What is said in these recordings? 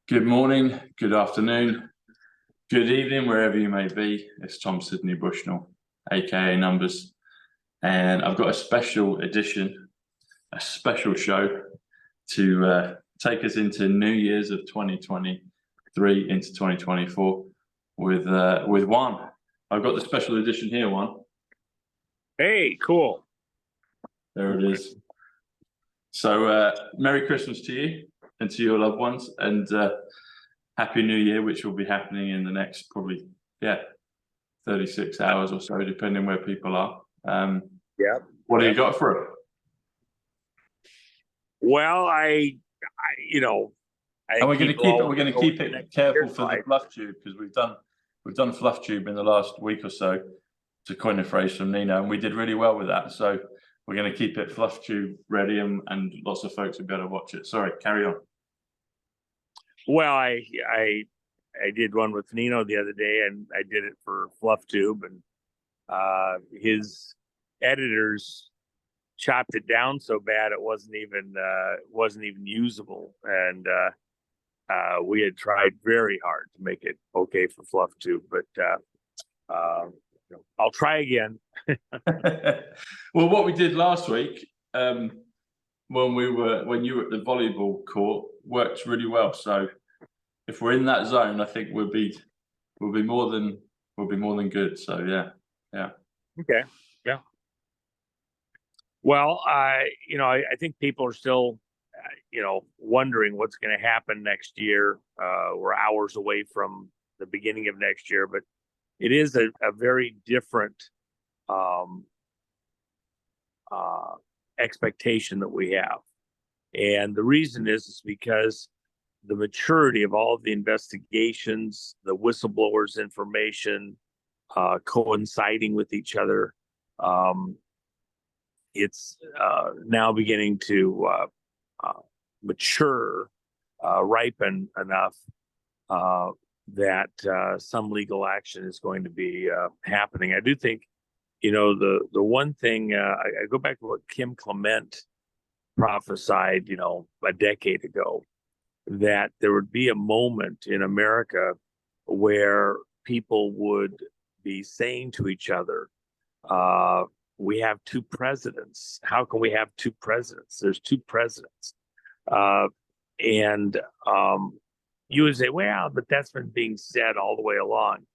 Good morning, good afternoon, good evening, wherever you may be. It's Tom Sydney Bushnell, aka Numbers, and I've got a special edition, a special show to take us into New Year's of 2023 into 2024 with Juan. I've got the special edition here, Juan. Hey, cool. There it is. So Merry Christmas to you and to your loved ones, and Happy New Year, which will be happening in the next probably 36 hours or so, depending where people are. What do you got for it? Well, and we're going to keep it careful for the fluff tube, because we've done fluff tube in the last week or so, to coin a phrase from Nino, and we did really well with that. So we're going to keep it fluff tube ready, and lots of folks will be able to watch it. Sorry, carry on. Well, I did one with Nino the other day, and I did it for FluffTube, and his editors chopped it down so bad it wasn't even usable, and we had tried very hard to make it okay for FluffTube, but I'll try again. Well, what we did last week, when you were at the volleyball court, worked really well. So if we're in that zone, I think we'll be more than good. So yeah. Okay. Yeah. Well, I think people are still, wondering what's going to happen next year. We're hours away from the beginning of next year, but it is a very different expectation that we have. And the reason is because the maturity of all of the investigations, the whistleblowers' information, coinciding with each other, it's now beginning to mature, ripen enough that some legal action is going to be happening. I do think, the one thing, I go back to what Kim Clement prophesied, a decade ago, that there would be a moment in America where people would be saying to each other, we have two presidents. How can we have two presidents? There's two presidents. And you would say, well, but that's been being said all the way along.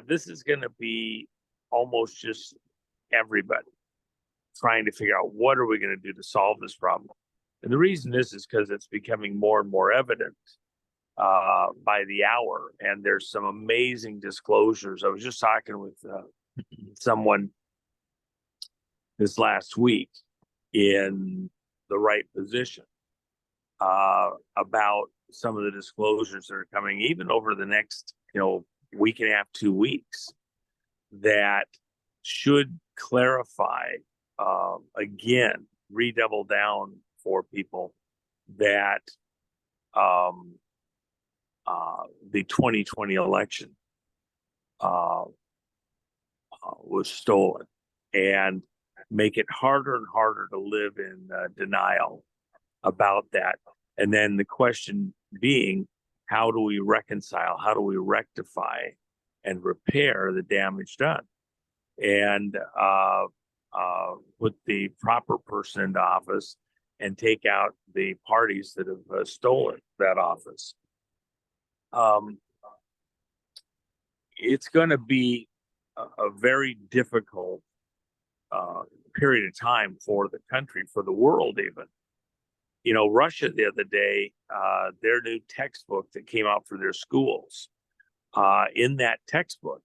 This is going to be almost just everybody trying to figure out, what are we going to do to solve this problem? And the reason is because it's becoming more and more evident by the hour. And there's some amazing disclosures. I was just talking with someone this last week in the right position about some of the disclosures that are coming, even over the next, week and a half, 2 weeks, that should clarify, again, redouble down for people that the 2020 election was stolen, and make it harder and harder to live in denial about that. And then the question being, how do we reconcile, how do we rectify and repair the damage done, and put the proper person into office and take out the parties that have stolen that office. It's going to be a very difficult period of time for the country, for the world even. Russia the other day, their new textbook that came out for their schools, in that textbook,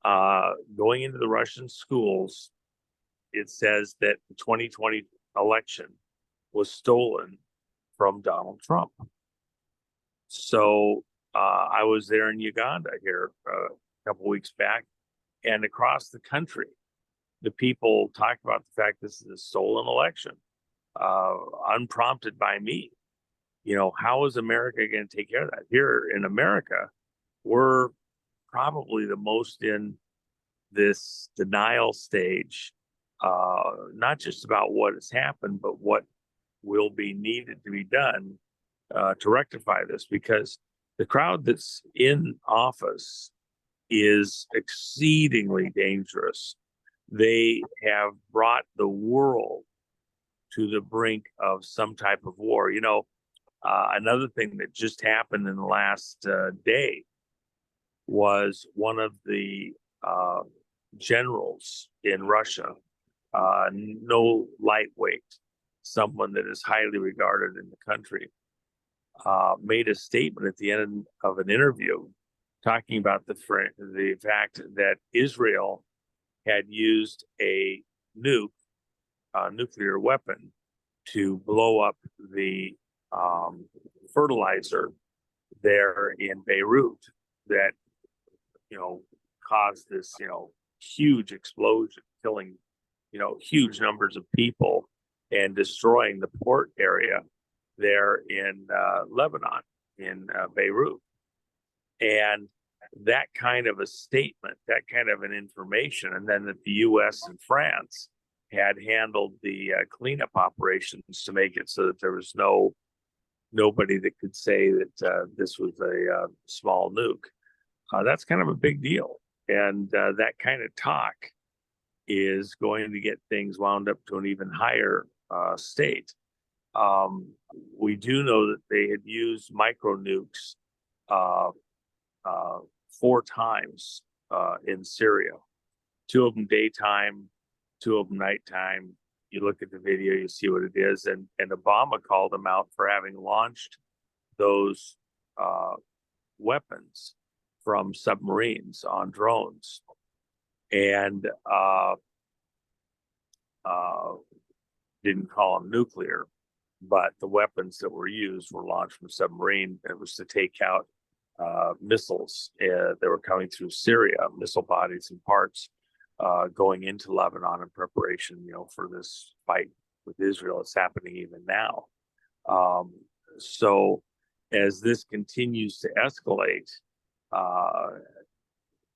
going into the Russian schools, it says that the 2020 election was stolen from Donald Trump. So I was there in Uganda here a couple of weeks back, and across the country, the people talk about the fact this is a stolen election, unprompted by me. How is America going to take care of that? Here in America, we're probably the most in this denial stage, not just about what has happened, but what will be needed to be done to rectify this, because the crowd that's in office is exceedingly dangerous. They have brought the world to the brink of some type of war. You know, another thing that just happened in the last day was one of the generals in Russia, no lightweight, someone that is highly regarded in the country, made a statement at the end of an interview talking about the fact that Israel had used a nuclear weapon to blow up the fertilizer there in Beirut that, caused this, huge explosion, killing, huge numbers of people and destroying the port area there in Lebanon, in Beirut. And that kind of a statement, that kind of an information, and then that the US and France had handled the cleanup operations to make it so that there was nobody that could say that this was a small nuke. That's kind of a big deal. And that kind of talk is going to get things wound up to an even higher state. We do know that they had used micro nukes 4 times in Syria. 2 of them daytime, 2 of them nighttime. You look at the video, you see what it is. And Obama called them out for having launched those weapons from submarines on drones. And didn't call them nuclear, but the weapons that were used were launched from submarine. It was to take out missiles that were coming through Syria, missile bodies and parts going into Lebanon in preparation, for this fight with Israel. It's happening even now. So as this continues to escalate,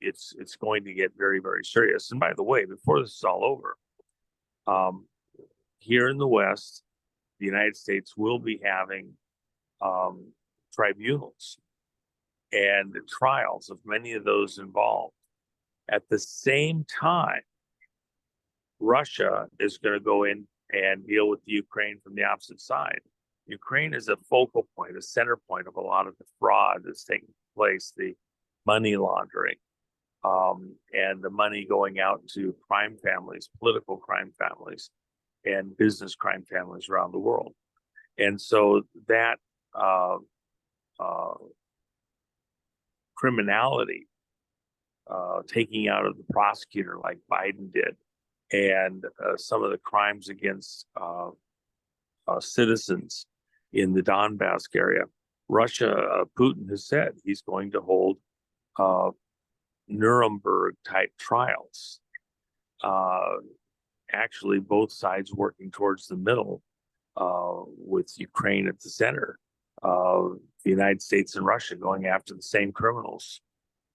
it's going to get very, very serious. And by the way, before this is all over, here in the West, the United States will be having tribunals and trials of many of those involved. At the same time, Russia is going to go in and deal with the Ukraine from the opposite side. Ukraine is a focal point, a center point of a lot of the fraud that's taking place, the money laundering, and the money going out to crime families, political crime families, and business crime families around the world. And so that criminality, taking out of the prosecutor like Biden did, and some of the crimes against citizens in the Donbass area, Russia, Putin has said he's going to hold Nuremberg type trials. Actually, both sides working towards the middle, with Ukraine at the center, the United States and Russia going after the same criminals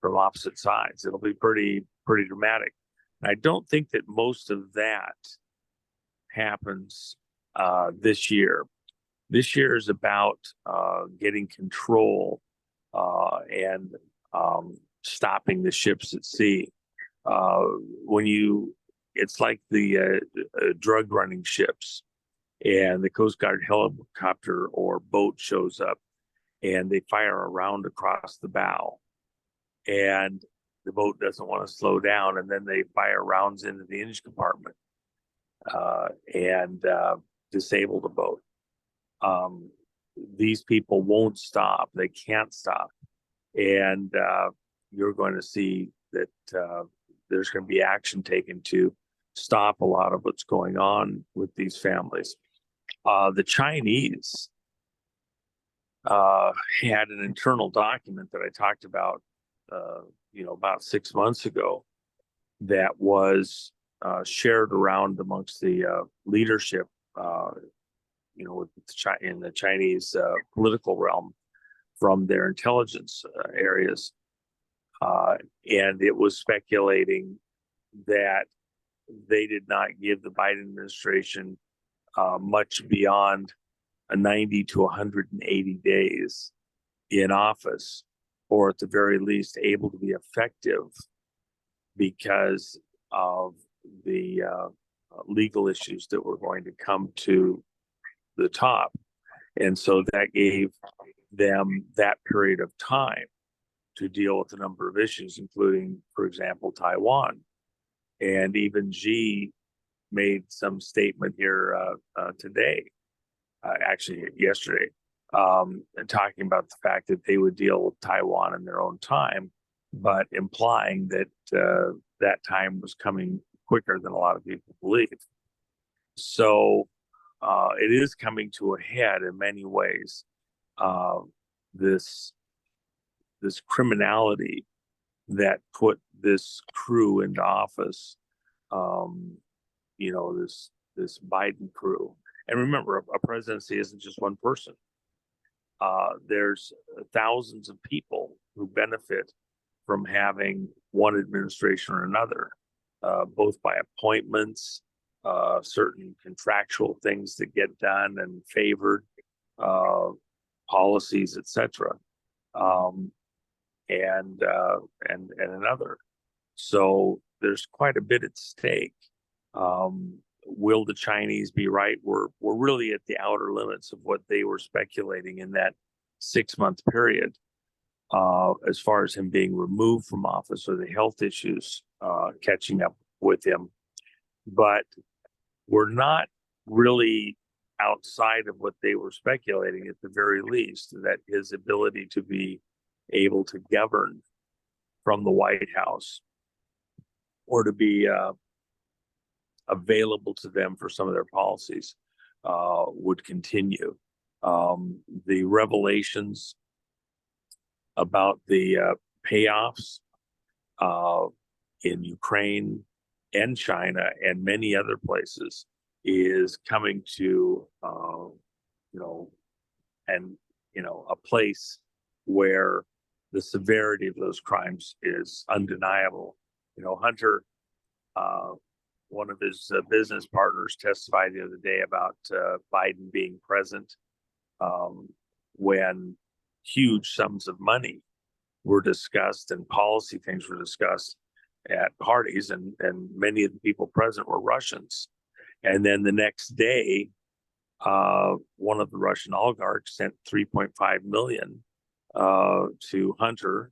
from opposite sides. It'll be pretty dramatic. And I don't think that most of that happens this year. This year is about getting control and stopping the ships at sea. It's like the drug running ships, and the Coast Guard helicopter or boat shows up, and they fire a round across the bow, and the boat doesn't want to slow down, and then they fire rounds into the engine compartment and disable the boat. These people won't stop. They can't stop. And you're going to see that there's going to be action taken to stop a lot of what's going on with these families. The Chinese had an internal document that I talked about, about 6 months ago, that was shared around amongst the leadership, in the Chinese political realm from their intelligence areas. And it was speculating that they did not give the Biden administration much beyond a 90 to 180 days in office, or at the very least able to be effective because of the legal issues that were going to come to the top. And so that gave them that period of time to deal with a number of issues, including, for example, Taiwan. And even Xi made some statement here today, actually yesterday, talking about the fact that they would deal with Taiwan in their own time, but implying that that time was coming quicker than a lot of people believe. So it is coming to a head in many ways. This criminality that put this crew into office, this Biden crew. And remember, a presidency isn't just one person. There's thousands of people who benefit from having one administration or another, both by appointments, certain contractual things that get done and favored, policies, etc., and another. So there's quite a bit at stake. Will the Chinese be right? We're really at the outer limits of what they were speculating in that 6-month period, as far as him being removed from office or the health issues catching up with him. But we're not really outside of what they were speculating, at the very least, that his ability to be able to govern from the White House, or to be available to them for some of their policies, would continue. The revelations about the payoffs in Ukraine and China and many other places is coming to a place where the severity of those crimes is undeniable. Hunter, one of his business partners, testified the other day about Biden being present when huge sums of money were discussed and policy things were discussed at parties, and many of the people present were Russians. And then the next day, one of the Russian oligarchs sent $3.5 million to Hunter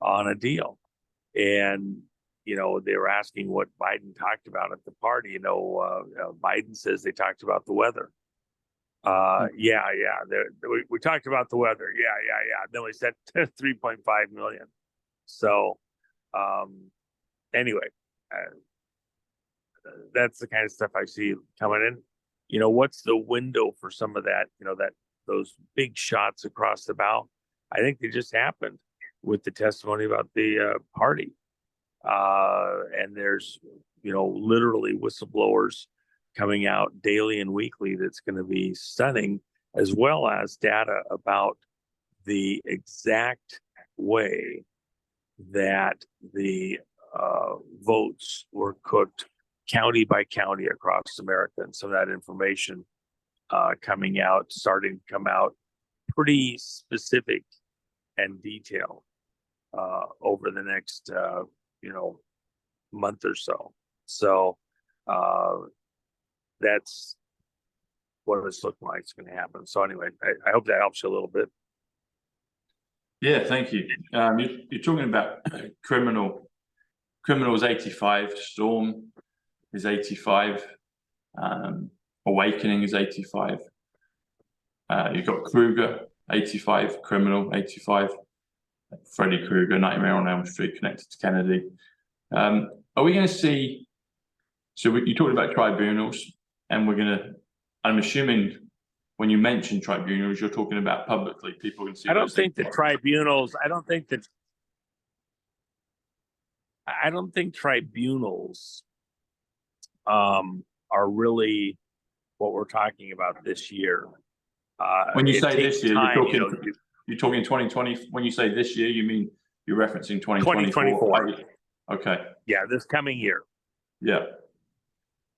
on a deal. And they were asking what Biden talked about at the party. Biden says they talked about the weather. Yeah. We talked about the weather. Yeah. Then we sent 3.5 million. So, anyway, that's the kind of stuff I see coming in. What's the window for some of that? Those big shots across the bow. I think they just happened with the testimony about the party. And there's, literally whistleblowers coming out daily and weekly that's going to be stunning, as well as data about the exact way that the votes were cooked county by county across America. And some of that information starting to come out pretty specific and detailed over the next month or so. So that's what it's looking like it's going to happen. So anyway, I hope that helps you a little bit. Yeah, thank you. You're talking about criminal is 85, Storm is 85, Awakening is 85. You've got Kruger, 85, Criminal, 85. Freddy Krueger, Nightmare on Elm Street, connected to Kennedy. Are we going to see? So you talked about tribunals, and I'm assuming when you mention tribunals, you're talking about publicly. People can see. I don't think tribunals are really what we're talking about this year. When you say this year, you're talking 2020. When you say this year, you mean you're referencing 2024? Okay. Yeah, this coming year. Yeah.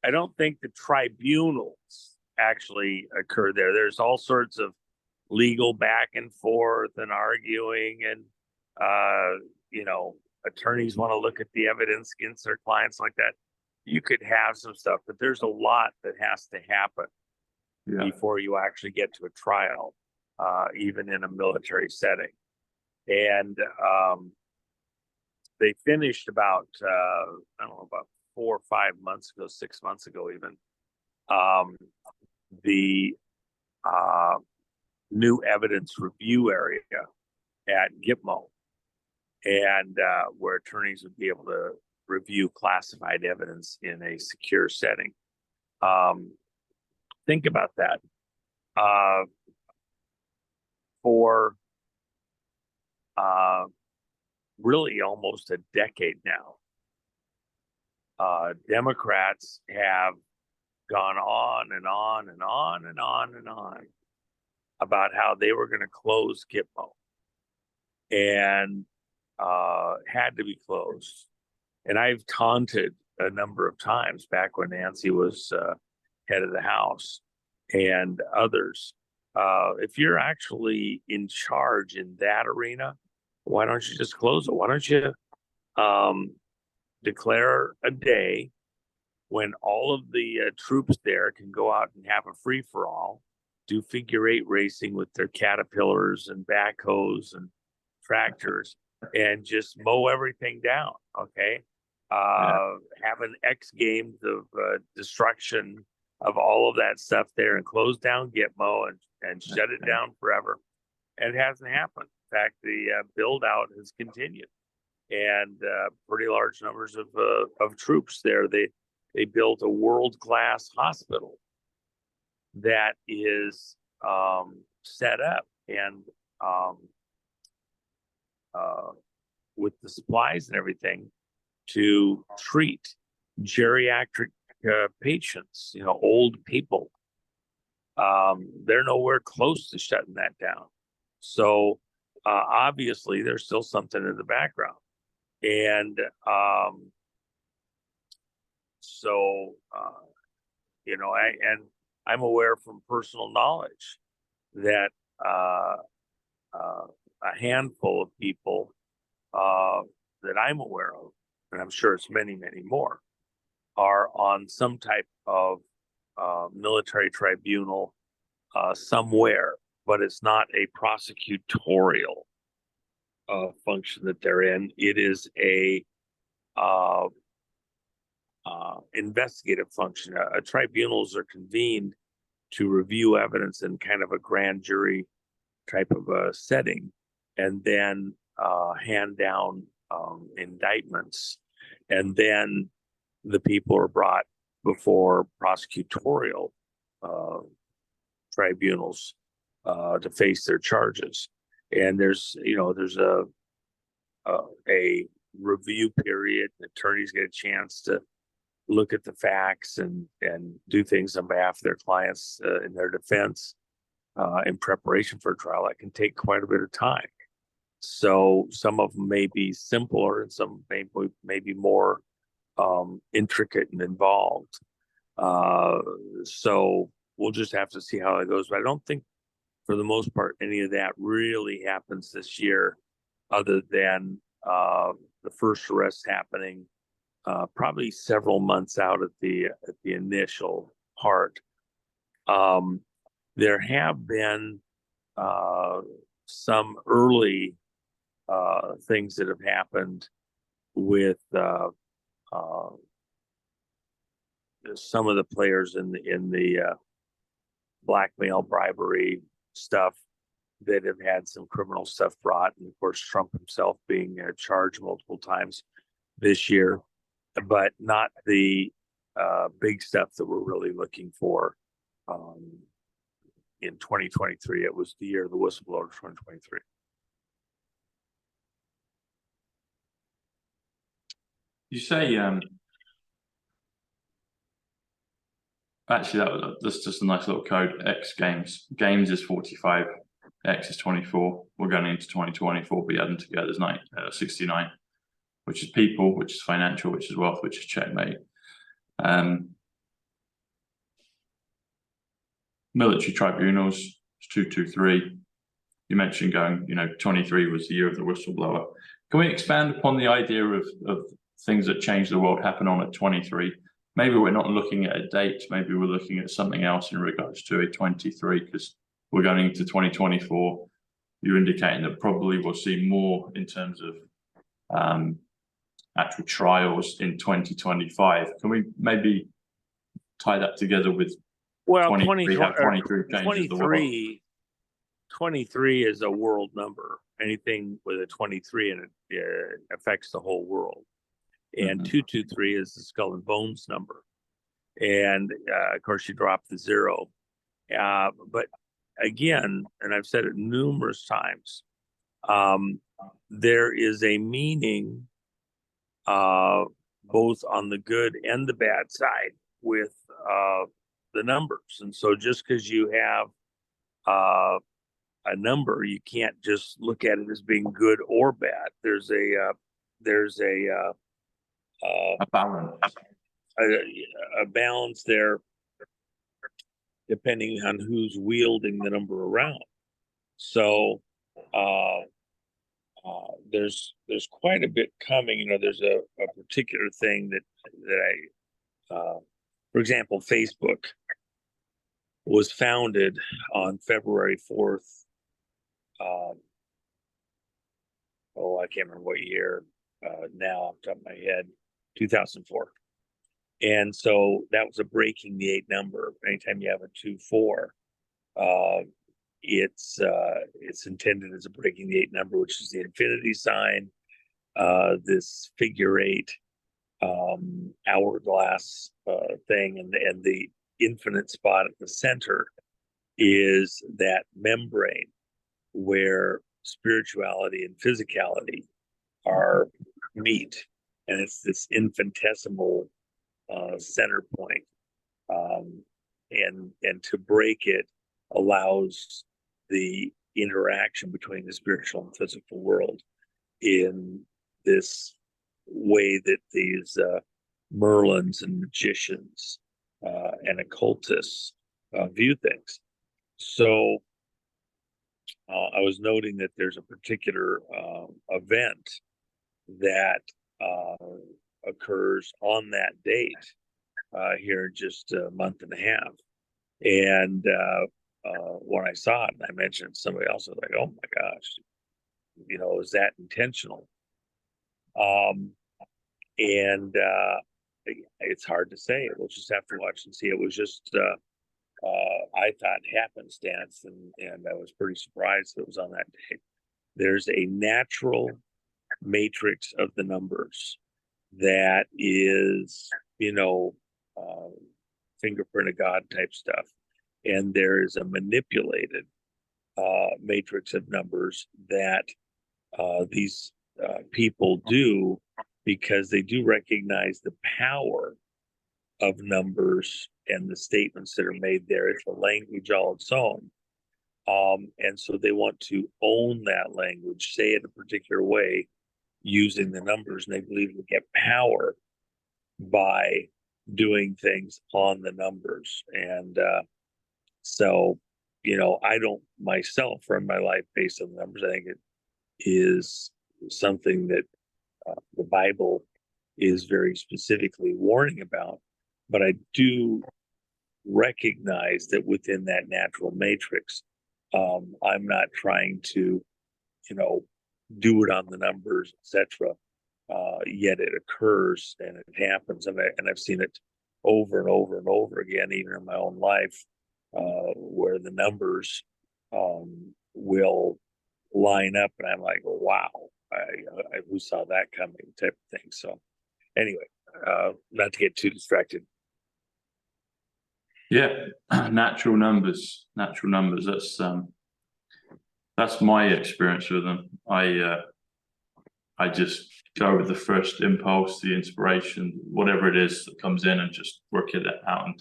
I don't think the tribunals actually occur there. There's all sorts of legal back and forth and arguing, and attorneys want to look at the evidence against their clients like that. You could have some stuff, but there's a lot that has to happen before you actually get to a trial, even in a military setting. And they finished about, about 4 or 5 months ago, 6 months ago even, the new evidence review area at GIPMO, and where attorneys would be able to review classified evidence in a secure setting. Think about that. For really almost a decade now, Democrats have gone on and on and on and on and on about how they were going to close GIPMO, and had to be closed. And I've taunted a number of times back when Nancy was head of the House and others. If you're actually in charge in that arena, why don't you just close it? Why don't you declare a day when all of the troops there can go out and have a free-for-all, do figure-8 racing with their Caterpillars and backhoes and tractors, and just mow everything down, okay? Have an X Games of destruction of all of that stuff there, and close down GIPMO and shut it down forever. And it hasn't happened. In fact, the build out has continued, and pretty large numbers of troops there. They built a world-class hospital that is set up and with the supplies and everything to treat geriatric patients, old people. They're nowhere close to shutting that down. So obviously there's still something in the background. And I'm aware from personal knowledge that a handful of people that I'm aware of, and I'm sure it's many, many more, are on some type of military tribunal somewhere, but it's not a prosecutorial function that they're in. It is a investigative function. Tribunals are convened to review evidence in kind of a grand jury type of a setting, and then hand down indictments, and then the people are brought before prosecutorial tribunals to face their charges. And there's a review period. Attorneys get a chance to look at the facts and do things on behalf of their clients in their defense in preparation for a trial. That can take quite a bit of time. So some of them may be simpler, and some may be more intricate and involved. So we'll just have to see how it goes. But I don't think, for the most part, any of that really happens this year, other than the first arrest happening probably several months out at the initial part. There have been some early things that have happened with some of the players in the blackmail, bribery stuff that have had some criminal stuff brought, and of course Trump himself being charged multiple times this year, but not the big stuff that we're really looking for in 2023. It was the year of the whistleblower, 2023. You say actually that's just a nice little code. X Games is 45, X is 24. We're going into 2024, but adding together is 69, which is people, which is financial, which is wealth, which is checkmate. military tribunals, it's 223. You mentioned going, 23 was the year of the whistleblower. Can we expand upon the idea of things that change the world happen on at 23? Maybe we're not looking at a date, maybe we're looking at something else in regards to a 23, because we're going into 2024. You're indicating that probably we'll see more in terms of actual trials in 2025. Can we maybe tie that together with 23, how 23 changes the world? 23 is a world number. Anything with a 23 in it affects the whole world. And 223 is the skull and bones number. And of course, you drop the 0. But again, and I've said it numerous times, there is a meaning both on the good and the bad side with the numbers. And so just because you have a number, you can't just look at it as being good or bad. There's a balance. A balance there, depending on who's wielding the number around. So there's quite a bit coming. There's a particular thing that I, for example, Facebook was founded on February 4th. I can't remember what year now off the top of my head, 2004. And so that was a breaking the 8 number. Anytime you have a 2-4, it's intended as a breaking the 8 number, which is the infinity sign, this figure 8 hourglass thing, and the infinite spot at the center is that membrane where spirituality and physicality are meet, and it's this infinitesimal center point, and to break it allows the interaction between the spiritual and physical world in this way that these Merlins and magicians and occultists view things. So I was noting that there's a particular event that occurs on that date here in just a month and a half. And when I saw it and I mentioned it to somebody else, I was like, oh my gosh, is that intentional? And it's hard to say. We'll just have to watch and see. It was just, I thought, happenstance, and I was pretty surprised that it was on that date. There's a natural matrix of the numbers that is, fingerprint of God type stuff. And there is a manipulated matrix of numbers that these people do, because they do recognize the power of numbers and the statements that are made there. It's a language all its own. And so they want to own that language, say it a particular way using the numbers, and they believe they get power by doing things on the numbers. And so, I don't myself run my life based on the numbers. I think it is something that the Bible is very specifically warning about, but I do recognize that within that natural matrix, I'm not trying to, do it on the numbers, etc. Yet it occurs and it happens, and I've seen it over and over and over again, even in my own life, where the numbers will line up, and I'm like, wow, I who saw that coming, type of thing. So anyway, not to get too distracted. Yeah, natural numbers. That's my experience with them. I just go with the first impulse, the inspiration, whatever it is that comes in, and just work it out. And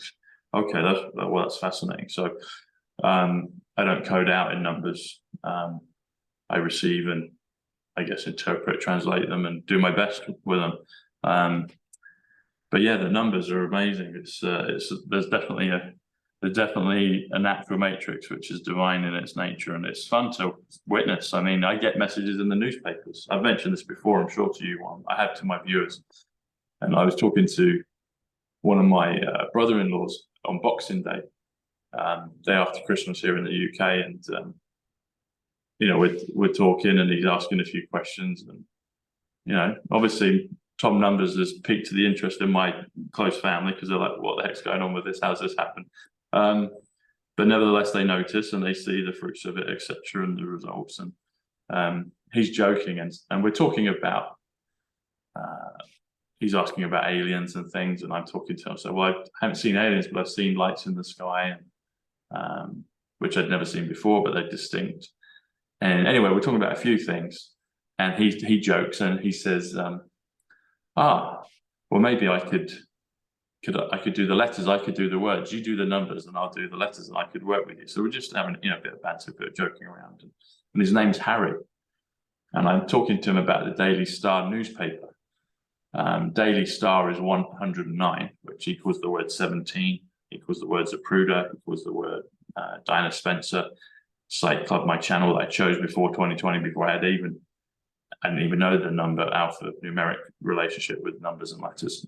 okay, that's fascinating. So I don't code out in numbers. I receive and I guess interpret, translate them, and do my best with them. But yeah, the numbers are amazing. There's definitely There's definitely a natural matrix which is divine in its nature, and it's fun to witness. I mean, I get messages in the newspapers. I've mentioned this before, I'm sure to you, I have to my viewers. And I was talking to one of my brother-in-laws on Boxing Day, day after Christmas here in the UK, and you know, we're talking, and he's asking a few questions, and you know, obviously Tom numbers has piqued the interest in my close family, because they're like, what the heck's going on with this? How's this happen? But nevertheless, they notice and they see the fruits of it, etc., and the results. And he's joking, and we're talking about. He's asking about aliens and things, and I'm talking to him. So, well, I haven't seen aliens, but I've seen lights in the sky, and which I'd never seen before, but they're distinct. And anyway, we're talking about a few things, and he jokes and he says, well, maybe I could do the letters, I could do the words, you do the numbers, and I'll do the letters, and I could work with you. So we're just having, you know, a bit of banter, a bit of joking around. And his name's Harry, and I'm talking to him about the Daily Star newspaper. Daily Star is 109, which equals the word 17, equals the words Zapruder, equals the word Dinah Spencer, Psych.Club, my channel that I chose before 2020, before I didn't even know the number alphanumeric relationship with numbers and letters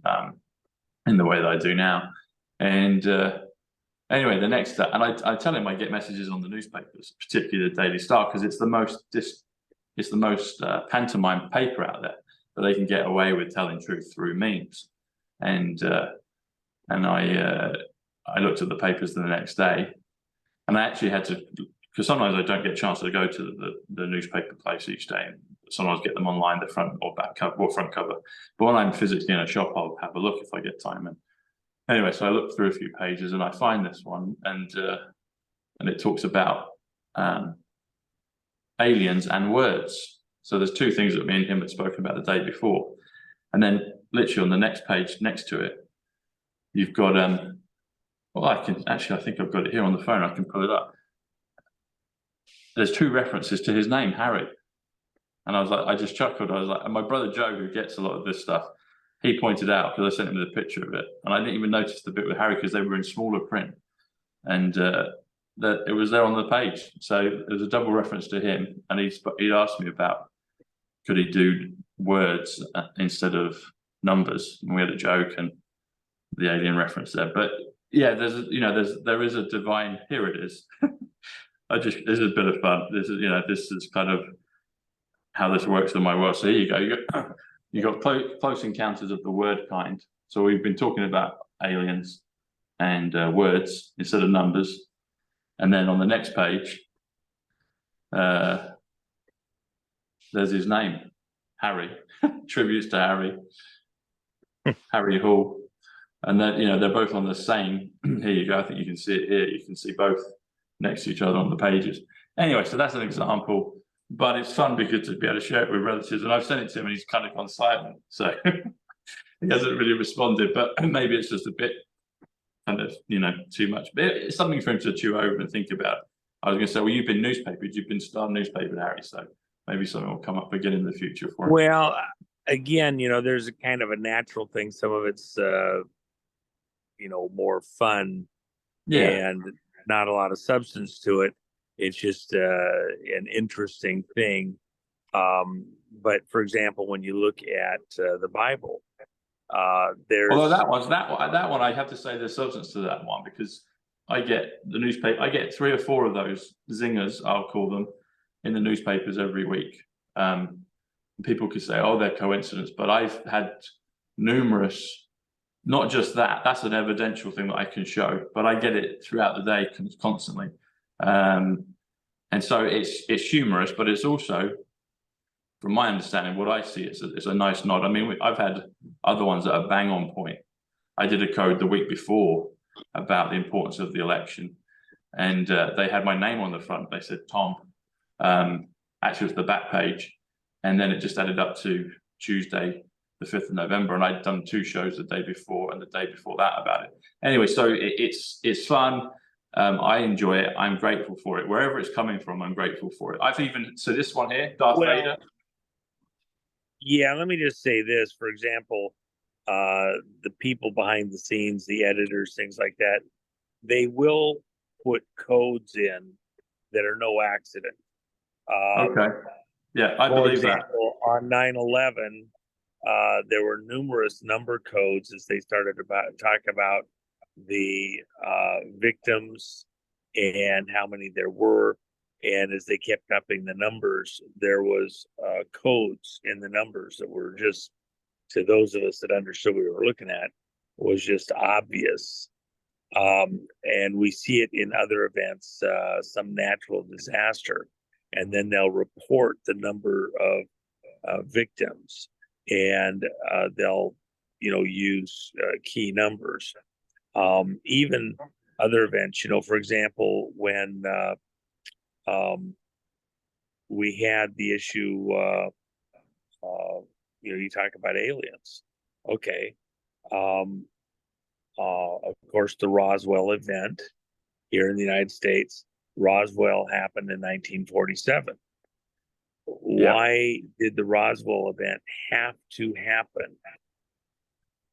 in the way that I do now. And anyway, the next, and I tell him I get messages on the newspapers, particularly the Daily Star, because it's the most pantomime paper out there, but they can get away with telling truth through memes. And I looked at the papers the next day, and I actually had to, because sometimes I don't get a chance to go to the newspaper place each day, and sometimes get them online, the front or back cover or front cover. But when I'm physically in a shop, I'll have a look if I get time. And anyway, so I looked through a few pages and I find this one, and it talks about aliens and words. So there's two things that me and him had spoken about the day before. And then literally on the next page next to it, you've got, well, I think I've got it here on the phone. I can pull it up. There's two references to his name, Harry. And I was like, I just chuckled. I was like, and my brother Joe, who gets a lot of this stuff, he pointed out, because I sent him the picture of it, and I didn't even notice the bit with Harry because they were in smaller print. And that it was there on the page. So there was a double reference to him, and he'd asked me about, could he do words instead of numbers? And we had a joke and the alien reference there. But yeah, there is a divine, here it is. This is a bit of fun. This is kind of how this works in my world. So here you go. You got close encounters of the word kind. So we've been talking about aliens and words instead of numbers. And then on the next page, there's his name, Harry. Tributes to Harry, Harry Hall. And then, they're both on the same. Here you go. I think you can see it here. You can see both next to each other on the pages. Anyway, so that's an example. But it's fun because to be able to share it with relatives. And I've sent it to him and he's kind of gone silent. So he hasn't really responded. But maybe it's just a bit kind of, too much. But it's something for him to chew over and think about. I was going to say, well, you've been newspapered. You've been star newspapered, Harry. So maybe something will come up again in the future for him. Well, again, there's a kind of a natural thing. Some of it's, more fun, and not a lot of substance to it. It's just an interesting thing. But for example, when you look at the Bible, there's although that one I have to say there's substance to that one, because I get the newspaper. I get 3 or 4 of those zingers, I'll call them, in the newspapers every week. People could say, "Oh, they're coincidence," but I've had numerous. Not just that, that's an evidential thing that I can show, but I get it throughout the day constantly. And so it's humorous, but it's also, from my understanding, what I see it's a nice nod. I mean, I've had other ones that are bang on point. I did a code the week before about the importance of the election, and they had my name on the front. They said Tom. Actually, it was the back page, and then it just added up to Tuesday, the 5th of November, and I'd done 2 shows the day before and the day before that about it. Anyway, so it's fun. I enjoy it. I'm grateful for it. Wherever it's coming from, I'm grateful for it. So this one here, Darth Vader. Yeah, let me just say this. For example, the people behind the scenes, the editors, things like that, they will put codes in that are no accident. Okay. Yeah, I For believe that. example, on 9/11, there were numerous number codes as they started about talk about the victims and how many there were. And as they kept upping the numbers, there was codes in the numbers that were just, to those of us that understood what we were looking at, was just obvious. And we see it in other events, some natural disaster, and then they'll report the number of victims, and they'll, use key numbers. Even other events, for example, when we had the issue, you talk about aliens. Okay. Of course, the Roswell event here in the United States, Roswell happened in 1947. Yeah. Why did the Roswell event have to happen,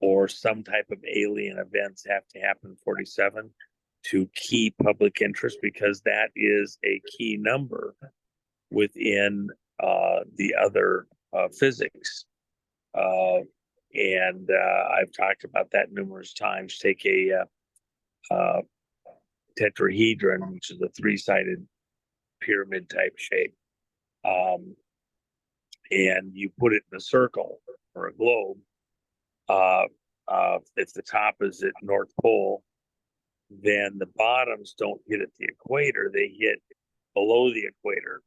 or some type of alien events have to happen in 47? To keep public interest, because that is a key number within the other physics. And I've talked about that numerous times. Take a tetrahedron, which is a three-sided pyramid type shape, and you put it in a circle or a globe. If the top is at North Pole, then the bottoms don't hit at the equator, they hit below the equator.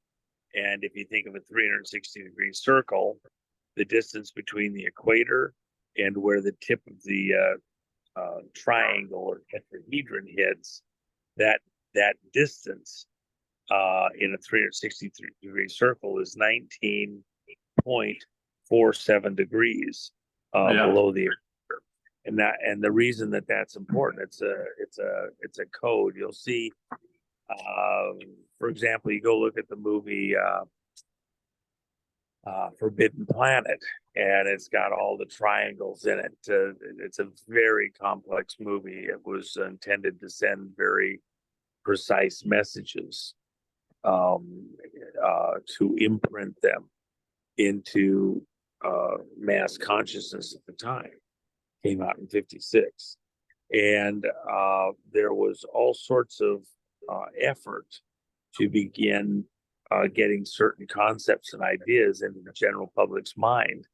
And if you think of a 360-degree circle, the distance between the equator and where the tip of the triangle or tetrahedron hits, that distance in a 360-degree circle is 19.47 degrees below the equator. And the reason that that's important, it's a code. You'll see, for example, you go look at the movie Forbidden Planet, and it's got all the triangles in it. It's a very complex movie. It was intended to send very precise messages, to imprint them into mass consciousness at the time. Came out in 56. And there was all sorts of effort to begin getting certain concepts and ideas into the general public's mind,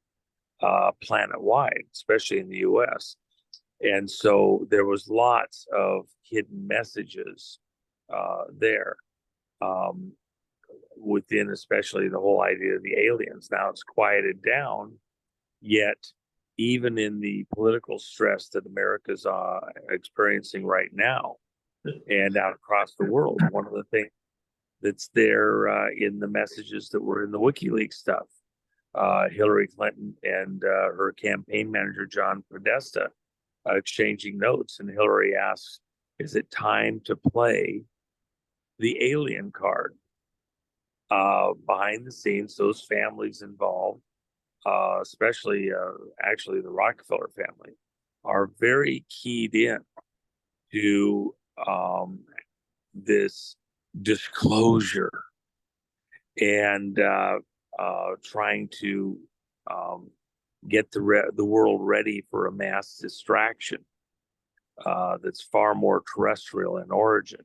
planet-wide, especially in the US. And so there was lots of hidden messages there, within especially the whole idea of the aliens. Now it's quieted down, yet even in the political stress that America's experiencing right now and out across the world, one of the things that's there in the messages that were in the WikiLeaks stuff, Hillary Clinton and her campaign manager, John Podesta, exchanging notes. And Hillary asks, is it time to play the alien card? Behind the scenes, those families involved, especially actually the Rockefeller family, are very keyed in to this disclosure and trying to get the world ready for a mass distraction that's far more terrestrial in origin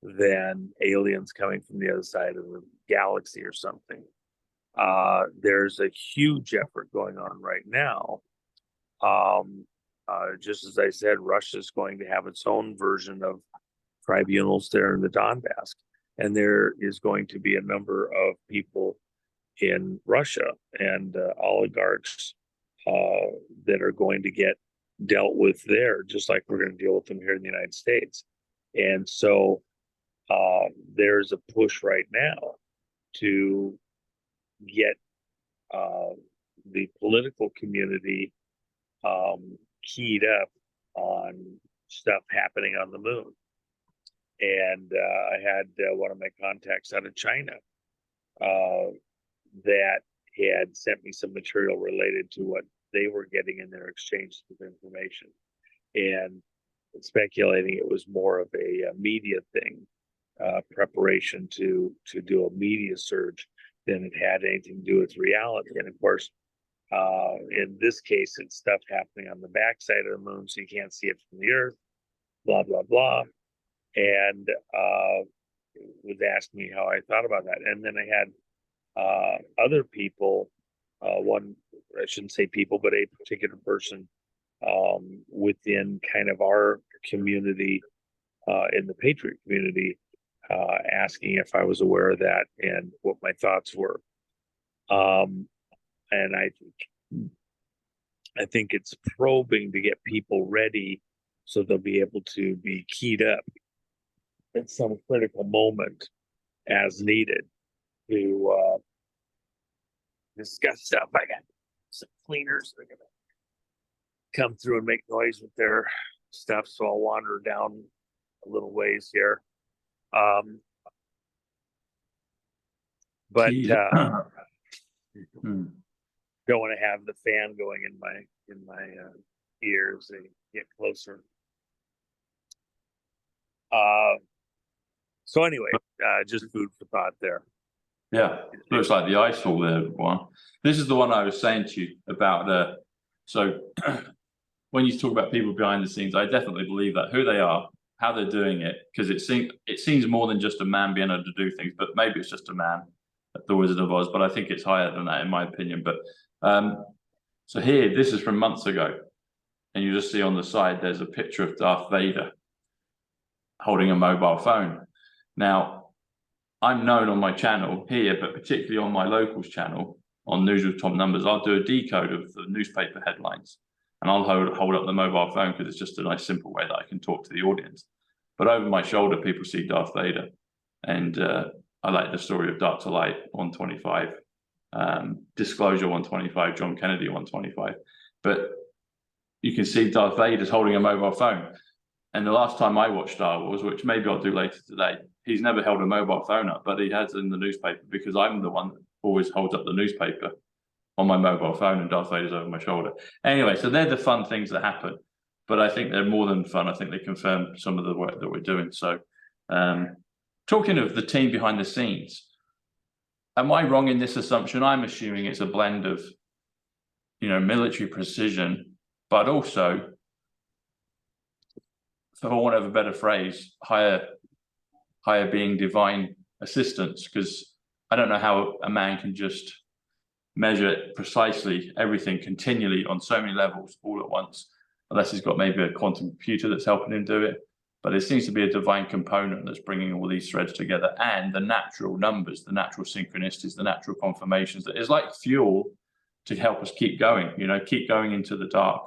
than aliens coming from the other side of the galaxy or something. There's a huge effort going on right now. Just as I said, Russia's going to have its own version of tribunals there in the Donbass. And there is going to be a number of people in Russia and oligarchs that are going to get dealt with there, just like we're going to deal with them here in the United States. And so there's a push right now to get the political community keyed up on stuff happening on the moon. And I had one of my contacts out of China that had sent me some material related to what they were getting in their exchanges of information. And speculating it was more of a media thing, preparation to do a media surge than it had anything to do with reality. And of course, in this case, it's stuff happening on the backside of the moon, so you can't see it from the Earth, blah, blah, blah. And was asking me how I thought about that. And then I had other people, one, I shouldn't say people, but a particular person within kind of our community, in the Patriot community, asking if I was aware of that and what my thoughts were. And I think it's probing to get people ready so they'll be able to be keyed up at some critical moment as needed to discuss stuff. I got some cleaners that are gonna come through and make noise with their stuff, so I'll wander down a little ways here. But don't want to have the fan going in my ears. They get closer. So anyway, just food for thought there. Yeah, looks like the ice wall there, one. This is the one I was saying to you about. So when you talk about people behind the scenes, I definitely believe that who they are, how they're doing it, because it seems more than just a man being able to do things, but maybe it's just a man at the Wizard of Oz. But I think it's higher than that, in my opinion. But so here, this is from months ago, and you just see on the side there's a picture of Darth Vader holding a mobile phone. Now, I'm known on my channel here, but particularly on my locals channel, on News with Top Numbers, I'll do a decode of the newspaper headlines, and I'll hold up the mobile phone because it's just a nice, simple way that I can talk to the audience. But over my shoulder, people see Darth Vader, and I like the story of Dark to Light 125, Disclosure 125, John Kennedy 125. But you can see Darth Vader's holding a mobile phone. And the last time I watched Star Wars, which maybe I'll do later today, he's never held a mobile phone up, but he has in the newspaper, because I'm the one that always holds up the newspaper on my mobile phone, and Darth Vader's over my shoulder. Anyway, so they're the fun things that happen, but I think they're more than fun. I think they confirm some of the work that we're doing. So talking of the team behind the scenes, am I wrong in this assumption? I'm assuming it's a blend of, military precision, but also, for want of a better phrase, higher being divine assistance, because I don't know how a man can just measure precisely everything continually on so many levels all at once, unless he's got maybe a quantum computer that's helping him do it. But it seems to be a divine component that's bringing all these threads together, and the natural numbers, the natural synchronicities, the natural confirmations, that is like fuel to help us keep going, keep going into the dark,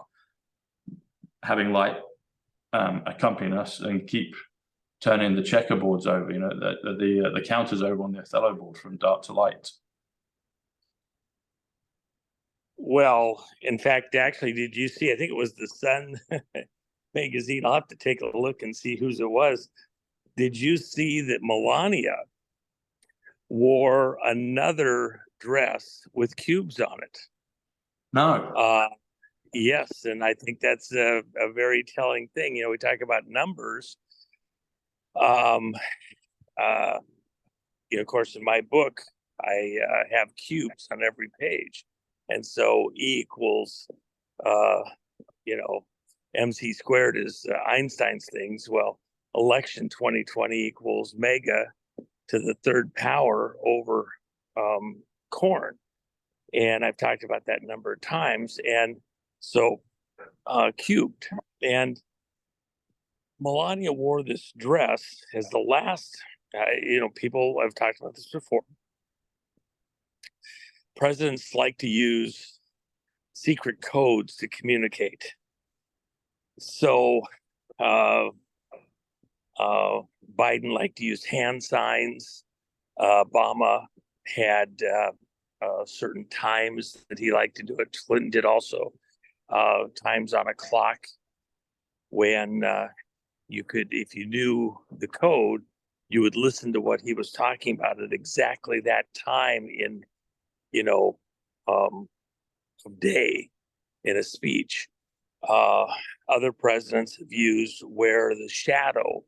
having light accompany us, and keep turning the checkerboards over, the counters over on the Othello board from dark to light. Well, in fact, actually, did you see, I think it was the Sun magazine, I'll have to take a look and see whose it was. Did you see that Melania wore another dress with cubes on it? No. Yes, and I think that's a very telling thing. We talk about numbers. Of course, in my book, I have cubes on every page. And so E equals, MC squared is Einstein's things. Well, election 2020 equals mega to the third power over corn. And I've talked about that a number of times. And so cubed. And Melania wore this dress as the last, people, I've talked about this before. Presidents like to use secret codes to communicate. So Biden liked to use hand signs. Obama had certain times that he liked to do it. Clinton did also. Times on a clock when you could, if you knew the code, you would listen to what he was talking about at exactly that time in, day in a speech. other presidents have used, where the shadow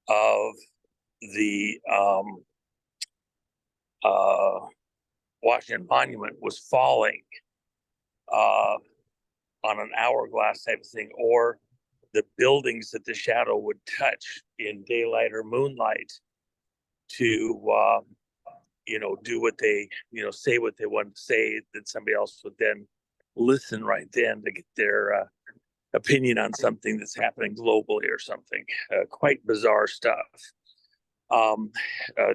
of the Washington Monument was falling on an hourglass type of thing, or the buildings that the shadow would touch in daylight or moonlight to do what they say what they want to say, that somebody else would then listen right then to get their opinion on something that's happening globally or something. Quite bizarre stuff.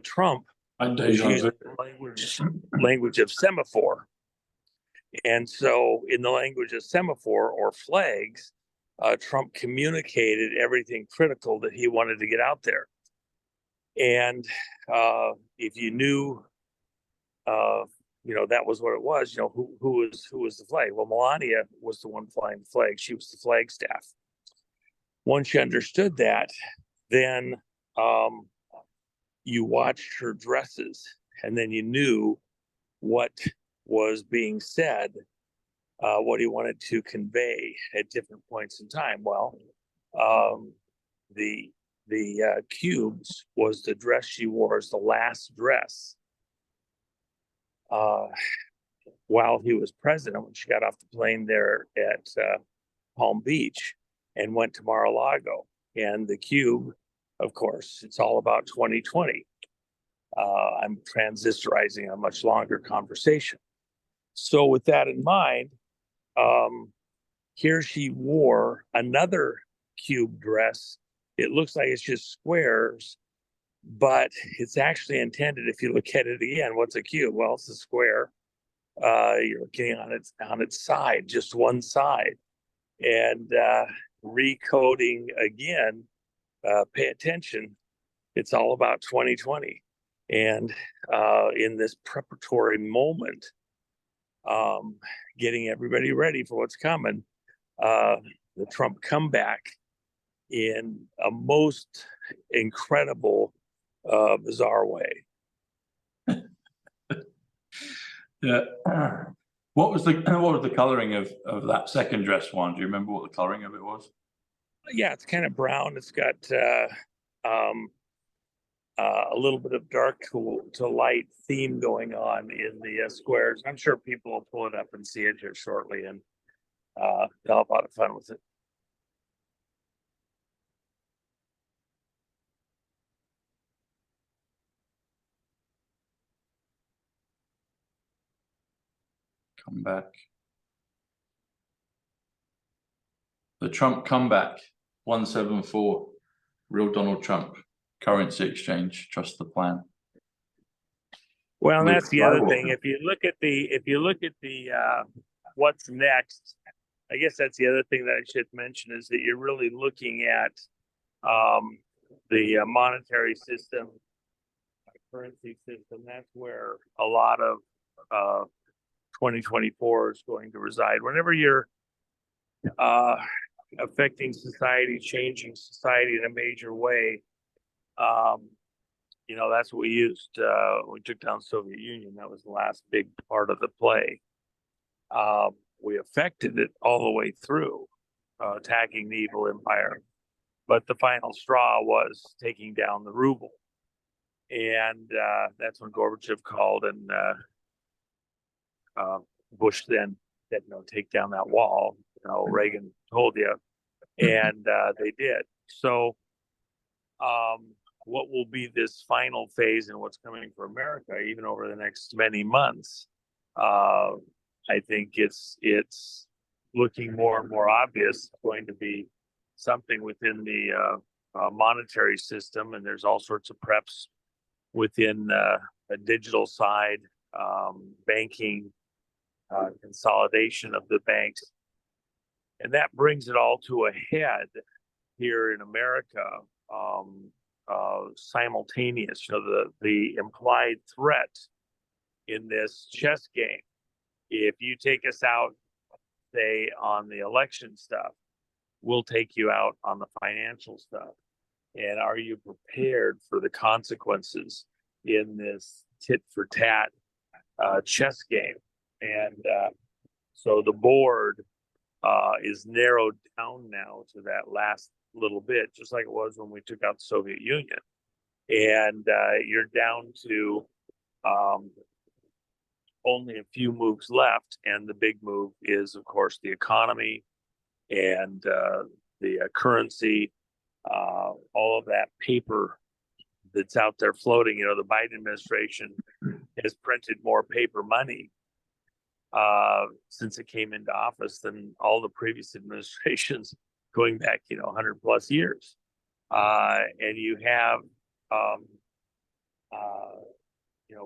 Trump was using language of semaphore. And so in the language of semaphore or flags, Trump communicated everything critical that he wanted to get out there. And if you knew, that was what it was, who was the flag? Well, Melania was the one flying the flag. She was the flag staff. Once you understood that, then you watched her dresses, and then you knew what was being said, what he wanted to convey at different points in time. Well, the cubes was the dress she wore as the last dress while he was president, when she got off the plane there at Palm Beach and went to Mar-a-Lago. And the cube, of course, it's all about 2020. I'm transistorizing a much longer conversation. So with that in mind, here she wore another cube dress. It looks like it's just squares, but it's actually intended, if you look at it again, what's a cube? Well, it's a square. You're looking on its side, just one side. And recoding again, pay attention, it's all about 2020. And in this preparatory moment, getting everybody ready for what's coming, the Trump comeback in a most incredible, bizarre way. Yeah. What was the coloring of that second dress one? Do you remember what the coloring of it was? Yeah, it's kind of brown. It's got a little bit of dark to light theme going on in the squares. I'm sure people will pull it up and see it here shortly, and they'll have a lot of fun with it. Come back. The Trump comeback, 174. Real Donald Trump. Currency exchange. Trust the plan. Well, and that's the other thing. If you look at the what's next, I guess that's the other thing that I should mention, is that you're really looking at the monetary system, currency system. That's where a lot of 2024 is going to reside. Whenever you're affecting society, changing society in a major way, that's what we used. We took down the Soviet Union. That was the last big part of the play. We affected it all the way through, attacking the evil empire. But the final straw was taking down the ruble. And that's when Gorbachev called, and Bush then said, take down that wall. Reagan told you. And they did. So what will be this final phase and what's coming for America, even over the next many months, I think it's looking more and more obvious. It's going to be something within the monetary system, and there's all sorts of preps within a digital side, banking, consolidation of the banks. And that brings it all to a head here in America, simultaneous. The implied threat in this chess game, if you take us out, say, on the election stuff, we'll take you out on the financial stuff. And are you prepared for the consequences in this tit for tat chess game? And so the board is narrowed down now to that last little bit, just like it was when we took out the Soviet Union. And you're down to only a few moves left. And the big move is, of course, the economy and the currency, all of that paper that's out there floating. You know, the Biden administration has printed more paper money since it came into office than all the previous administrations going back, 100 plus years. And you have,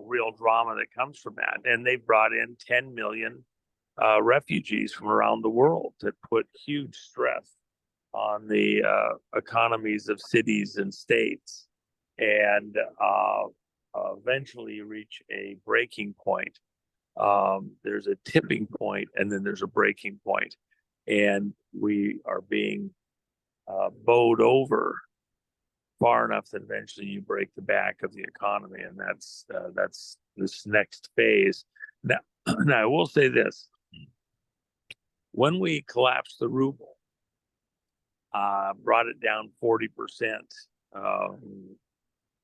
real drama that comes from that. And they brought in 10 million refugees from around the world that put huge stress on the economies of cities and states. And eventually you reach a breaking point. There's a tipping point, and then there's a breaking point. And we are being bowed over far enough that eventually you break the back of the economy, and that's this next phase. Now, I will say this: when we collapsed the ruble, brought it down 40%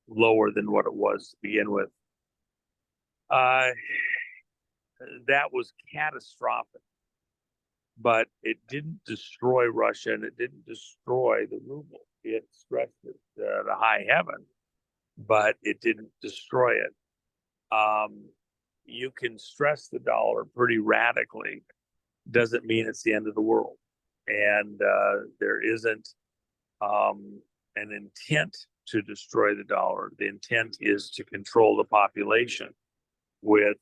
lower than what it was to begin with, that was catastrophic. But it didn't destroy Russia, and it didn't destroy the ruble. It stressed it to high heaven, but it didn't destroy it. You can stress the dollar pretty radically. Doesn't mean it's the end of the world. And there isn't an intent to destroy the dollar. The intent is to control the population with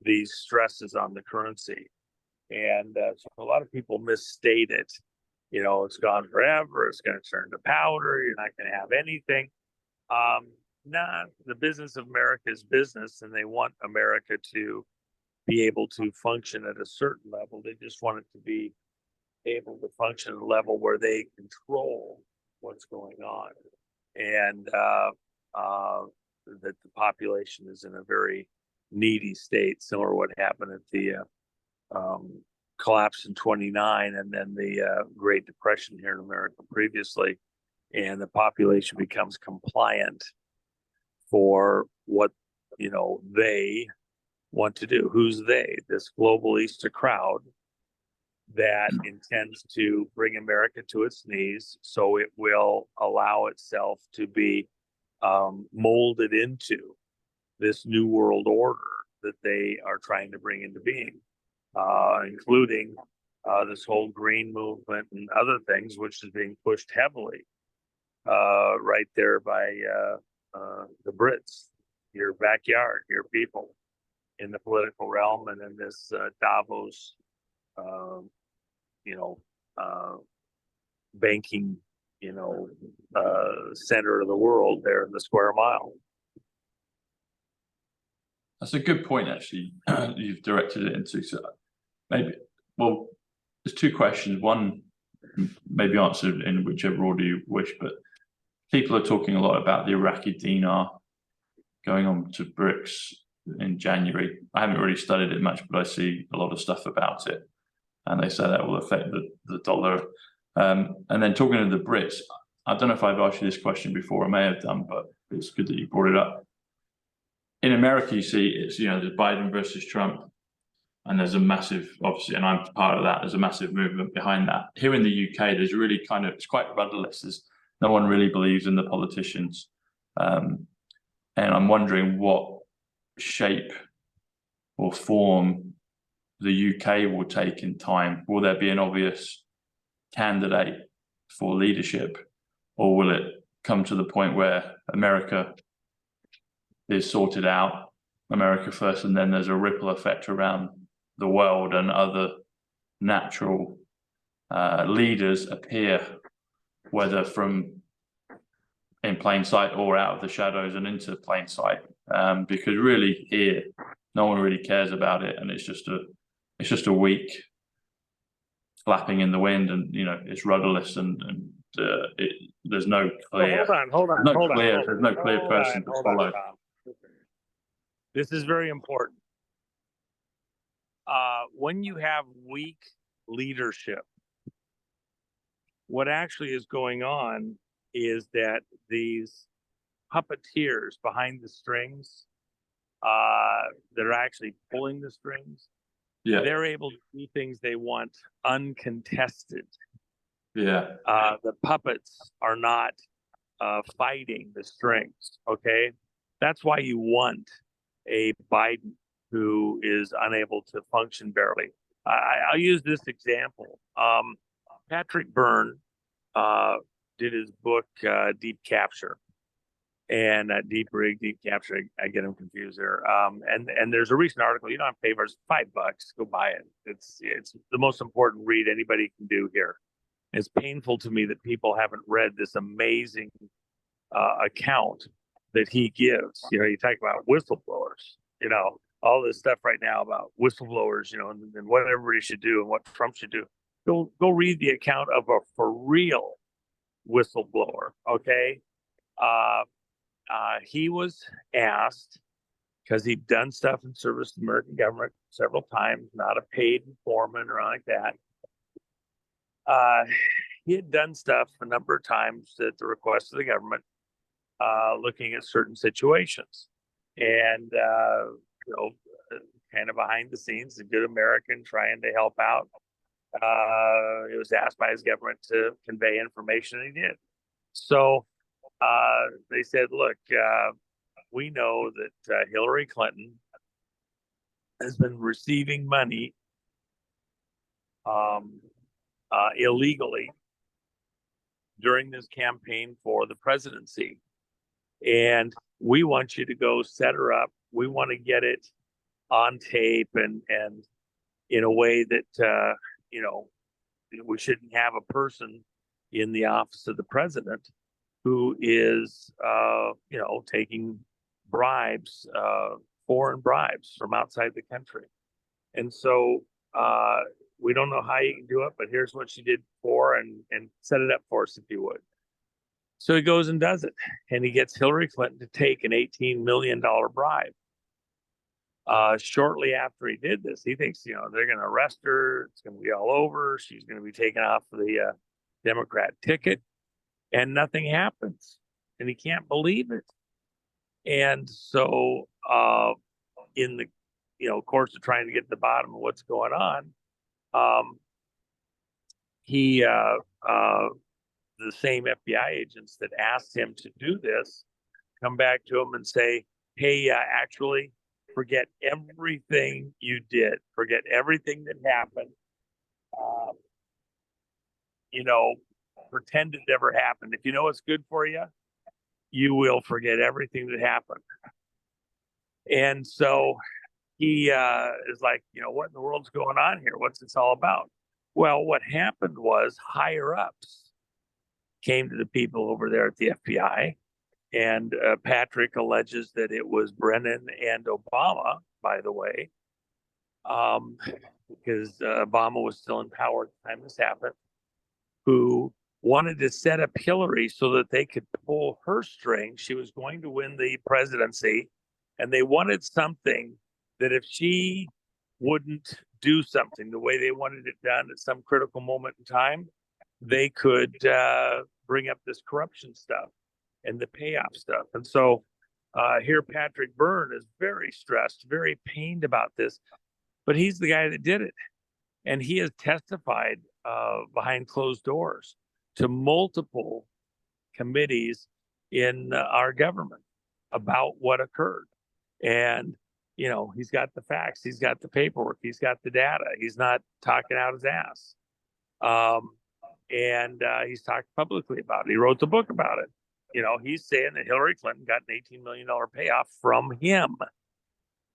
these stresses on the currency. And so a lot of people misstate it. It's gone forever. It's going to turn to powder. You're not going to have anything. Nah, the business of America is business, and they want America to be able to function at a certain level. They just want it to be able to function at a level where they control what's going on, and that the population is in a very needy state, similar to what happened at the collapse in 29, and then the Great Depression here in America previously, and the population becomes compliant for what they want to do. Who's they? This globalista crowd that intends to bring America to its knees, so it will allow itself to be molded into this new world order that they are trying to bring into being, including this whole green movement and other things, which is being pushed heavily right there by the Brits, your backyard, your people in the political realm, and in this Davos, banking, center of the world there in the square mile. That's a good point, actually. You've directed it into. So maybe, well, there's two questions. One, maybe answered in whichever order you wish, but people are talking a lot about the Iraqi dinar going on to BRICS in January. I haven't really studied it much, but I see a lot of stuff about it, and they say that will affect the dollar. And then talking to the Brits, I don't know if I've asked you this question before. I may have done, but it's good that you brought it up. In America, you see it's there's Biden versus Trump, and there's a massive, obviously, and I'm part of that. There's a massive movement behind that. Here in the UK, there's really it's quite rudderless. No one really believes in the politicians, and I'm wondering what shape or form the UK will take in time. Will there be an obvious candidate for leadership, or will it come to the point where America is sorted out, America first, and then there's a ripple effect around the world, and other natural leaders appear, whether from in plain sight or out of the shadows and into plain sight, because really here no one really cares about it, and it's just a weak flapping in the wind, and it's rudderless, and there's no clear. Hold on. There's no clear person to follow. This is very important. When you have weak leadership. What actually is going on is that these puppeteers behind the strings that are actually pulling the strings, Yeah. they're able to do things they want uncontested. Yeah. The puppets are not fighting the strings. Okay, that's why you want a Biden who is unable to function barely. I'll use this example. Patrick Byrne did his book Deep Capture, and Deep Rig, Deep Capture. I get them confused there. And there's a recent article. You don't have to pay for it. It's $5. Go buy it. It's the most important read anybody can do here. It's painful to me that people haven't read this amazing account that he gives. You know, you talk about whistleblowers, you know, all this stuff right now about whistleblowers, you know, and what everybody should do and what Trump should do. Go read the account of a for real whistleblower. Okay. He was asked, because he'd done stuff in service to the American government several times, not a paid informant or anything like that. He had done stuff a number of times at the request of the government, looking at certain situations. And, you know, kind of behind the scenes, a good American trying to help out. He was asked by his government to convey information, and he did. So they said, look, we know that Hillary Clinton has been receiving money illegally during this campaign for the presidency. And we want you to go set her up. We want to get it on tape and in a way that, you know, we shouldn't have a person in the office of the president who is, you know, taking bribes, foreign bribes from outside the country. And so we don't know how you can do it, but here's what she did before, and set it up for us if you would. So he goes and does it, and he gets Hillary Clinton to take an $18 million bribe. Shortly after he did this, he thinks, you know, they're going to arrest her. It's going to be all over. She's going to be taken off the Democrat ticket, and nothing happens. And he can't believe it. And so in the, you know, course of trying to get to the bottom of what's going on, the same FBI agents that asked him to do this come back to him and say, hey, actually, forget everything you did. Forget everything that happened. You know, pretend it never happened. If you know what's good for you, you will forget everything that happened. And so he is like, you know, what in the world's going on here? What's this all about? Well, what happened was higher ups came to the people over there at the FBI, and Patrick alleges that it was Brennan and Obama, by the way, because Obama was still in power at the time this happened, who wanted to set up Hillary so that they could pull her string. She was going to win the presidency, and they wanted something that if she wouldn't do something the way they wanted it done at some critical moment in time, they could bring up this corruption stuff and the payoff stuff. And so here Patrick Byrne is very stressed, very pained about this, but he's the guy that did it. And he has testified behind closed doors to multiple committees in our government about what occurred. And, you know, he's got the facts, he's got the paperwork, he's got the data. He's not talking out his ass. And he's talked publicly about it. He wrote the book about it. You know, he's saying that Hillary Clinton got an $18 million payoff from him.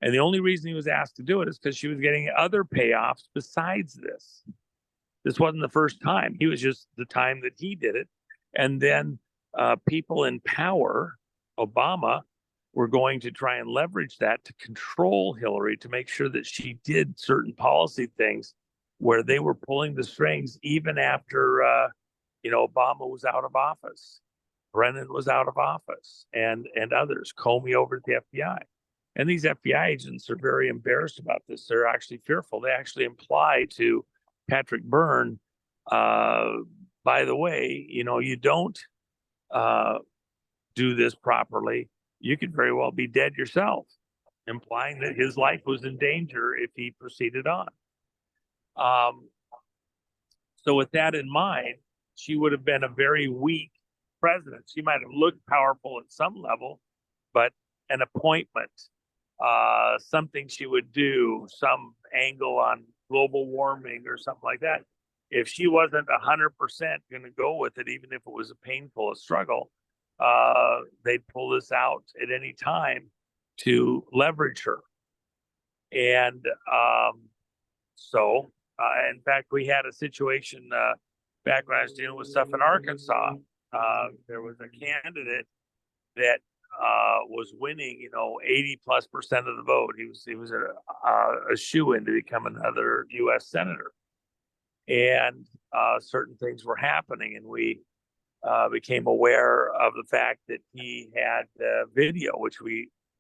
And the only reason he was asked to do it is because she was getting other payoffs besides this. This wasn't the first time. He was just the time that he did it. And then people in power, Obama, were going to try and leverage that to control Hillary, to make sure that she did certain policy things where they were pulling the strings even after, you know, Obama was out of office, Brennan was out of office, and others, Comey over at the FBI. And these FBI agents are very embarrassed about this. They're actually fearful. They actually imply to Patrick Byrne, by the way, you don't do this properly, you could very well be dead yourself, implying that his life was in danger if he proceeded on. So with that in mind, she would have been a very weak president. She might have looked powerful at some level, but an appointment, something she would do, some angle on global warming or something like that. If she wasn't 100% going to go with it, even if it was a painful struggle, they'd pull this out at any time to leverage her. And in fact, we had a situation back when I was dealing with stuff in Arkansas. There was a candidate that was winning, 80+% of the vote. He was a shoo-in to become another U.S. senator, and certain things were happening, and we became aware of the fact that he had video, which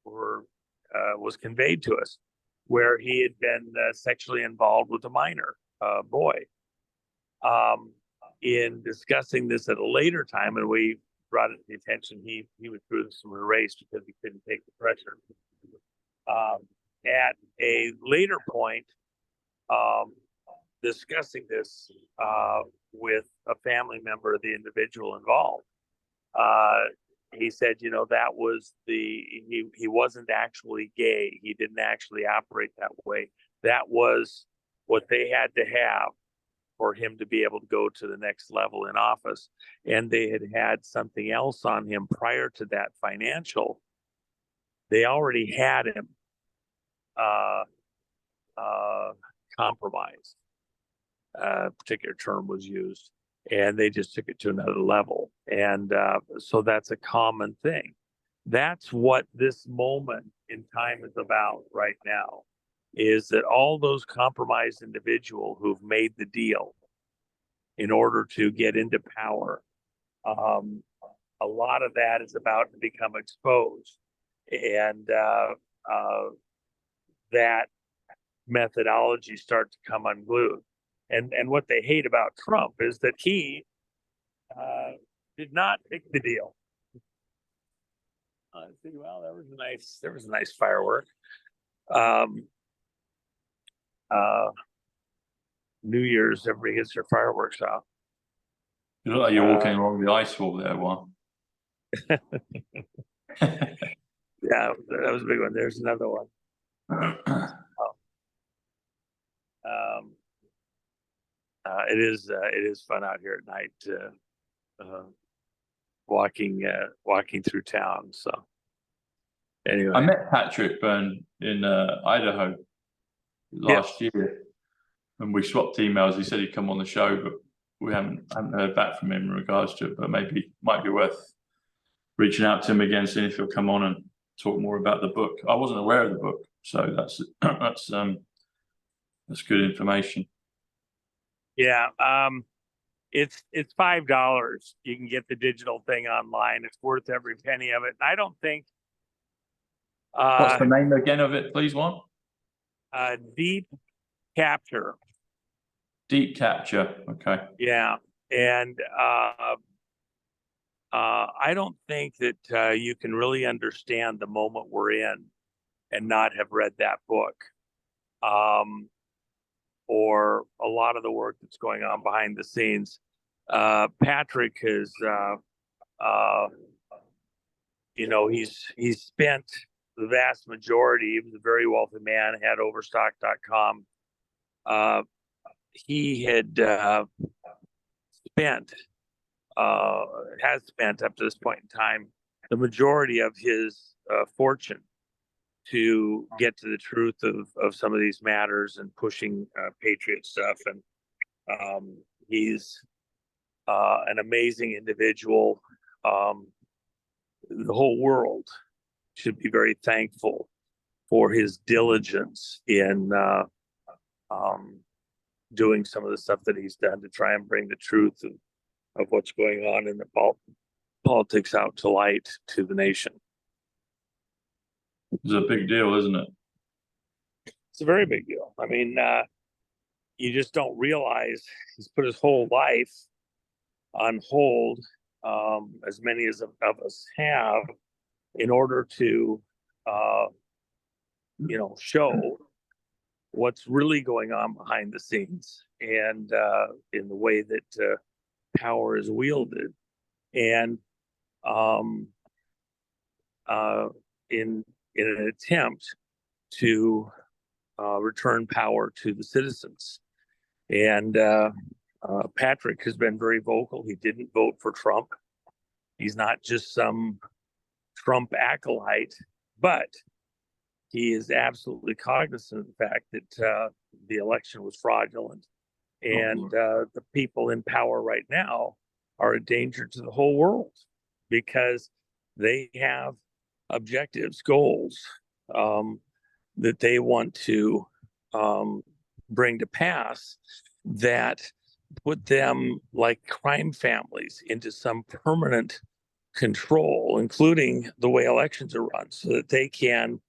was conveyed to us, where he had been sexually involved with a minor boy. In discussing this at a later time, and we brought it to the attention, he withdrew from the race because he couldn't take the pressure. At a later point, discussing this with a family member of the individual involved, he said, that was he wasn't actually gay. He didn't actually operate that way. That was what they had to have for him to be able to go to the next level in office. And they had something else on him prior to that, financial. They already had him compromised. A particular term was used, and they just took it to another level. And so that's a common thing. That's what this moment in time is about right now, is that all those compromised individuals who've made the deal in order to get into power, a lot of that is about to become exposed. And that methodology starts to come unglued. And what they hate about Trump is that he did not make the deal. I think, well, there was a nice firework. New Year's, everybody gets their fireworks off. You look like you're walking along the ice wall there, Juan. Yeah, that was a big one. There's another one. It is fun out here at night, walking through town. So anyway, I met Patrick Byrne in Idaho last year, and we swapped emails. He said he'd come on the show, but we haven't heard back from him in regards to it. But maybe might be worth reaching out to him again, seeing if he'll come on and talk more about the book. I wasn't aware of the book, so that's good information. Yeah, it's $5. You can get the digital thing online. It's worth every penny of it. And I don't think. What's the name again of it, please, Juan? Deep Capture. Deep Capture. Okay. Yeah, and I don't think that you can really understand the moment we're in and not have read that book, or a lot of the work that's going on behind the scenes. Patrick has, he's spent the vast majority. He was a very wealthy man, had Overstock.com. He had has spent up to this point in time the majority of his fortune to get to the truth of some of these matters and pushing patriot stuff. And he's an amazing individual. The whole world should be very thankful for his diligence in doing some of the stuff that he's done to try and bring the truth of what's going on in the politics out to light to the nation. It's a big deal, isn't it? It's a very big deal. I mean, you just don't realize he's put his whole life on hold, as many of us have, in order to, show what's really going on behind the scenes, and in the way that power is wielded, and in an attempt to return power to the citizens. And Patrick has been very vocal. He didn't vote for Trump. He's not just some Trump acolyte, but he is absolutely cognizant of the fact that the election was fraudulent. And the people in power right now are a danger to the whole world, because they have objectives, goals that they want to bring to pass, that put them, like crime families, into some permanent control, including the way elections are run, so that they can,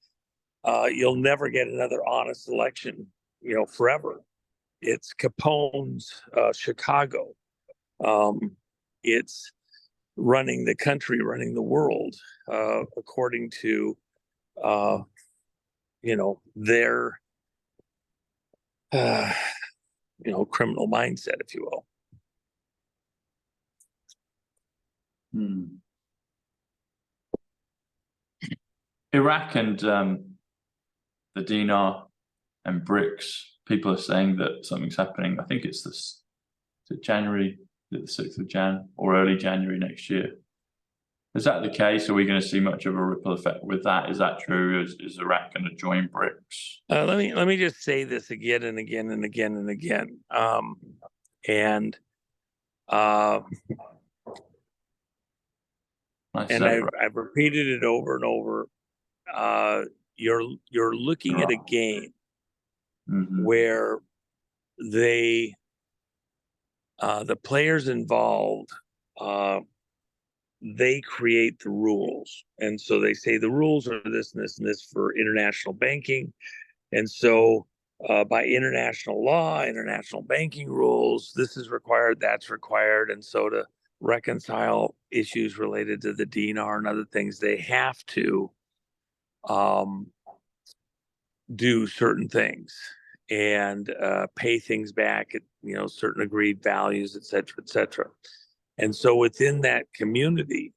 you'll never get another honest election, forever. It's Capone's Chicago. It's running the country, running the world, according to, their, criminal mindset, if you will. Iraq and the dinar and BRICS, people are saying that something's happening. I think it's this, is it January, the 6th of Jan, or early January next year. Is that the case? Are we going to see much of a ripple effect with that? Is that true? Is Iraq going to join BRICS? Let me just say this again and again and again and again. I've repeated it over and over. You're looking at a game where the players involved, they create the rules. And so they say the rules are this and this and this for international banking. And so by international law, international banking rules, this is required, that's required. And so to reconcile issues related to the dinar and other things, they have to do certain things and pay things back at certain agreed values, et cetera, et cetera. And so within that community,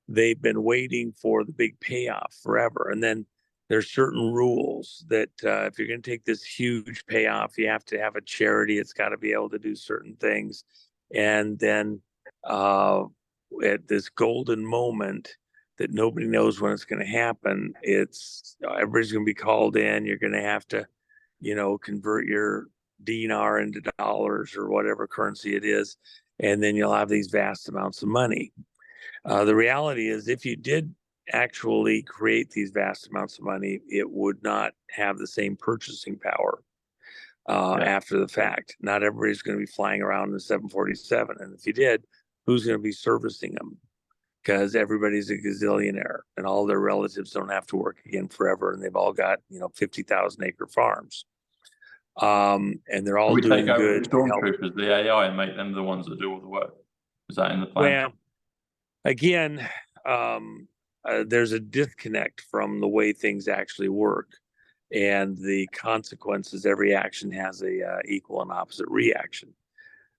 they've been waiting for the big payoff forever. And then there's certain rules that if you're going to take this huge payoff, you have to have a charity. It's got to be able to do certain things. And then at this golden moment that nobody knows when it's going to happen, it's everybody's going to be called in. You're going to have to, convert your dinar into dollars or whatever currency it is. And then you'll have these vast amounts of money. The reality is, if you did actually create these vast amounts of money, it would not have the same purchasing power after the fact. Not everybody's going to be flying around in a 747. And if you did, who's going to be servicing them? Because everybody's a gazillionaire and all their relatives don't have to work again forever. And they've all got, 50,000 acre farms. And they're all doing good. Stormtroopers, the AI, and make them the ones that do all the work. Is that in the plan? Well, again, there's a disconnect from the way things actually work and the consequences. Every action has a equal and opposite reaction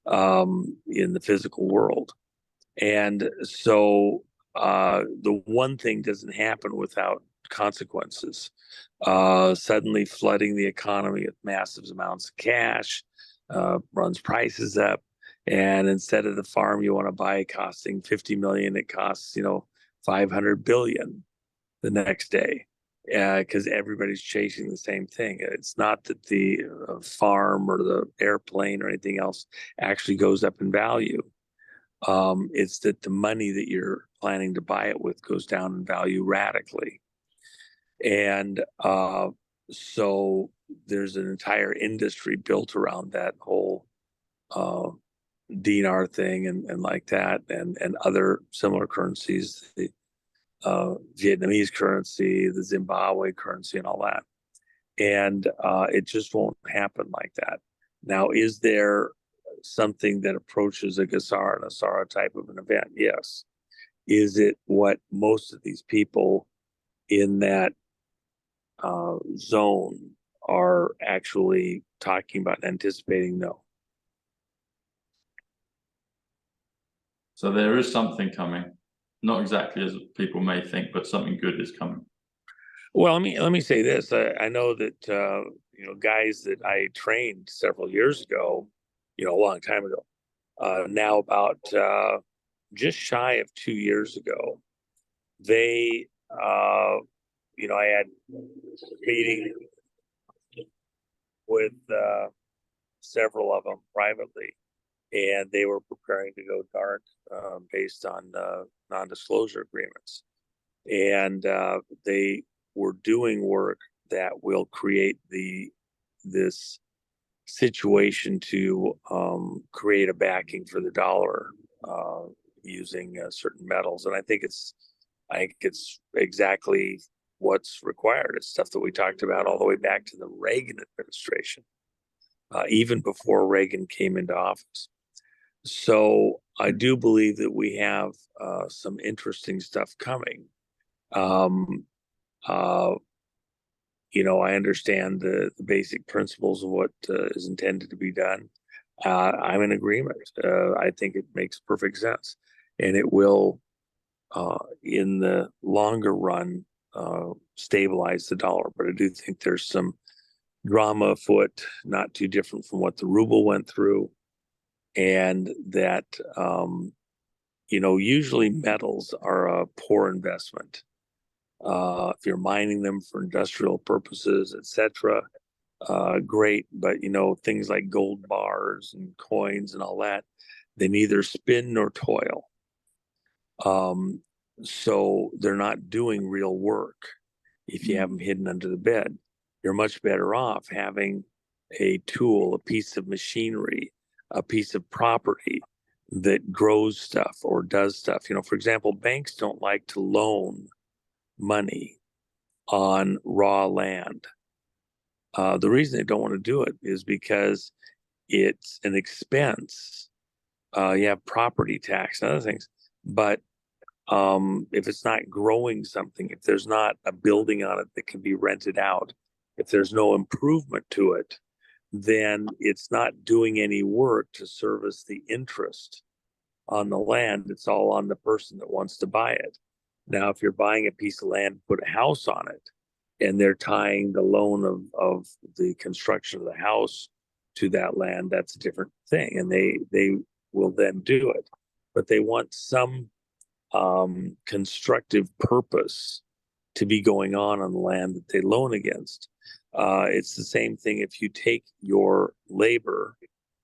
in the physical world. And so the one thing doesn't happen without consequences. Suddenly flooding the economy with massive amounts of cash runs prices up. And instead of the farm you want to buy costing 50 million, it costs, 500 billion the next day, because everybody's chasing the same thing. It's not that the farm or the airplane or anything else actually goes up in value. It's that the money that you're planning to buy it with goes down in value radically. And so there's an entire industry built around that whole dinar thing and like that, and other similar currencies, the Vietnamese currency, the Zimbabwe currency, and all that. And it just won't happen like that. Now, is there something that approaches a GASAR and ASARA type of an event? Yes. Is it what most of these people in that zone are actually talking about and anticipating? No. So there is something coming, not exactly as people may think, but something good is coming. Well, let me say this. I know that guys that I trained several years ago, a long time ago, now about just shy of 2 years ago, they I had a meeting with several of them privately, and they were preparing to go dark based on non-disclosure agreements, and they were doing work that will create this situation to create a backing for the dollar using certain metals, and I think it's exactly what's required. It's stuff that we talked about all the way back to the Reagan administration, even before Reagan came into office. So I do believe that we have some interesting stuff coming. I understand the basic principles of what is intended to be done. I'm in agreement. I think it makes perfect sense, and it will, in the longer run, stabilize the dollar. But I do think there's some drama afoot, not too different from what the ruble went through, and that usually metals are a poor investment. If you're mining them for industrial purposes, etc., great. But things like gold bars and coins and all that, they neither spin nor toil. So they're not doing real work. If you have them hidden under the bed, you're much better off having a tool, a piece of machinery, a piece of property that grows stuff or does stuff. For example, banks don't like to loan money on raw land. The reason they don't want to do it is because it's an expense. You have property tax and other things, but if it's not growing something, if there's not a building on it that can be rented out, if there's no improvement to it, then it's not doing any work to service the interest on the land. It's all on the person that wants to buy it. Now, if you're buying a piece of land, put a house on it, and they're tying the loan of the construction of the house to that land, that's a different thing, and they will then do it. But they want some constructive purpose to be going on the land that they loan against. It's the same thing if you take your labor,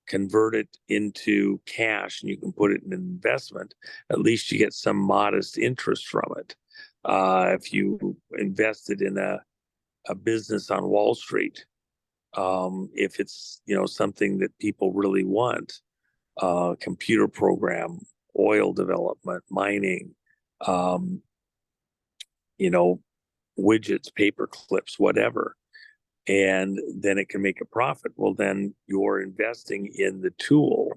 convert it into cash, and you can put it in an investment. At least you get some modest interest from it. If you invested in a business on Wall Street, if it's something that people really want, computer program, oil development, mining, widgets, paper clips, whatever, and then it can make a profit. Well, then you're investing in the tool,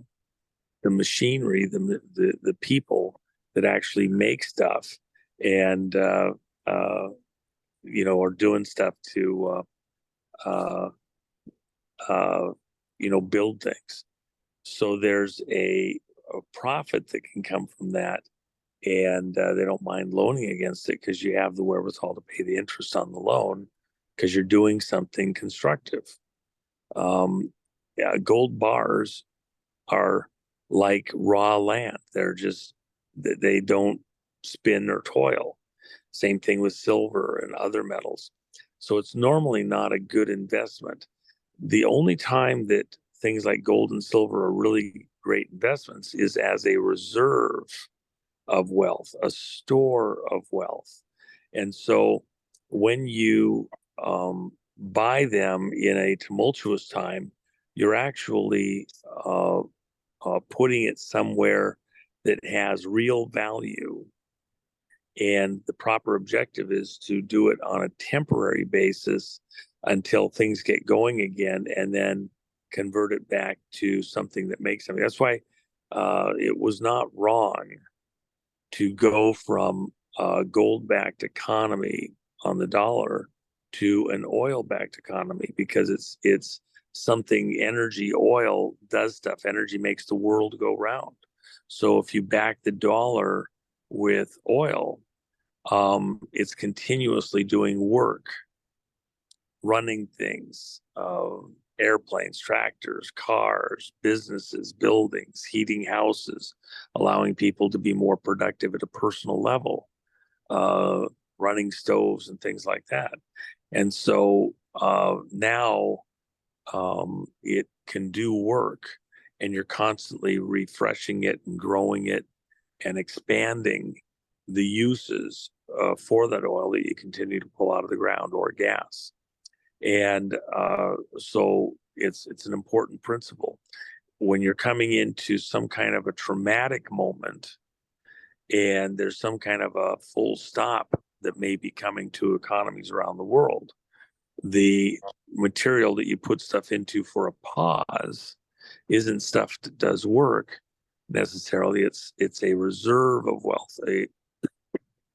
the machinery, the people that actually make stuff, and are doing stuff to build things. So there's a profit that can come from that, and they don't mind loaning against it because you have the wherewithal to pay the interest on the loan because you're doing something constructive. Gold bars are like raw land. They don't spin or toil. Same thing with silver and other metals. So it's normally not a good investment. The only time that things like gold and silver are really great investments is as a reserve of wealth, a store of wealth. And so when you buy them in a tumultuous time, you're actually putting it somewhere that has real value. And the proper objective is to do it on a temporary basis until things get going again, and then convert it back to something that makes something. That's why it was not wrong to go from a gold-backed economy on the dollar to an oil-backed economy, because it's something. Energy, oil does stuff. Energy makes the world go round. So if you back the dollar with oil, it's continuously doing work, running things, airplanes, tractors, cars, businesses, buildings, heating houses, allowing people to be more productive at a personal level, running stoves and things like that. And so now it can do work, and you're constantly refreshing it and growing it and expanding the uses for that oil that you continue to pull out of the ground, or gas. And so it's an important principle. When you're coming into some kind of a traumatic moment, and there's some kind of a full stop that may be coming to economies around the world, the material that you put stuff into for a pause isn't stuff that does work necessarily. It's a reserve of wealth, a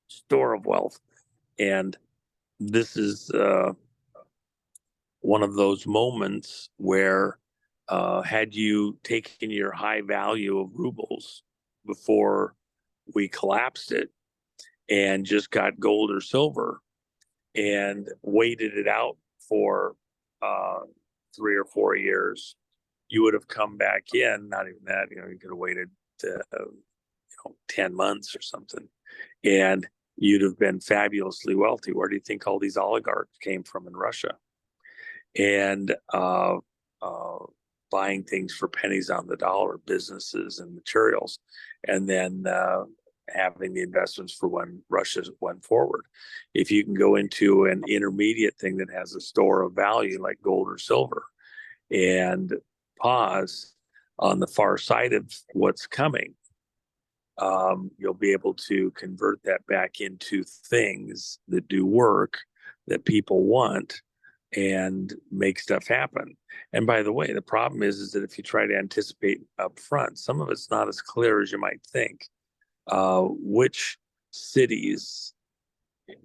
store of wealth. And this is one of those moments where had you taken your high value of rubles before we collapsed it and just got gold or silver and waited it out for 3 or 4 years, you would have come back in. Not even that, you could have waited 10 months or something, and you'd have been fabulously wealthy. Where do you think all these oligarchs came from in Russia? And buying things for pennies on the dollar, businesses and materials, and then having the investments for when Russia went forward. If you can go into an intermediate thing that has a store of value like gold or silver and pause on the far side of what's coming, you'll be able to convert that back into things that do work that people want and make stuff happen. And by the way, the problem is that if you try to anticipate up front, some of it's not as clear as you might think. Which cities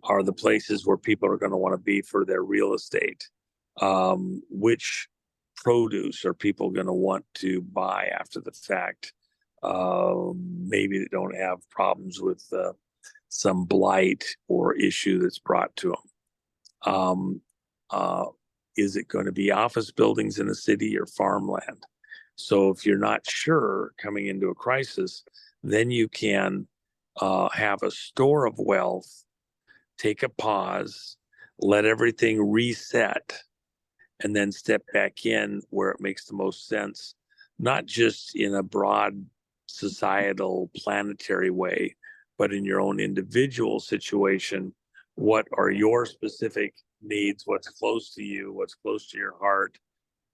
are the places where people are going to want to be for their real estate? Which produce are people going to want to buy after the fact? Maybe they don't have problems with some blight or issue that's brought to them. Is it going to be office buildings in a city or farmland? So if you're not sure coming into a crisis, then you can have a store of wealth, take a pause, let everything reset, and then step back in where it makes the most sense, not just in a broad societal planetary way, but in your own individual situation. What are your specific needs? What's close to you? What's close to your heart?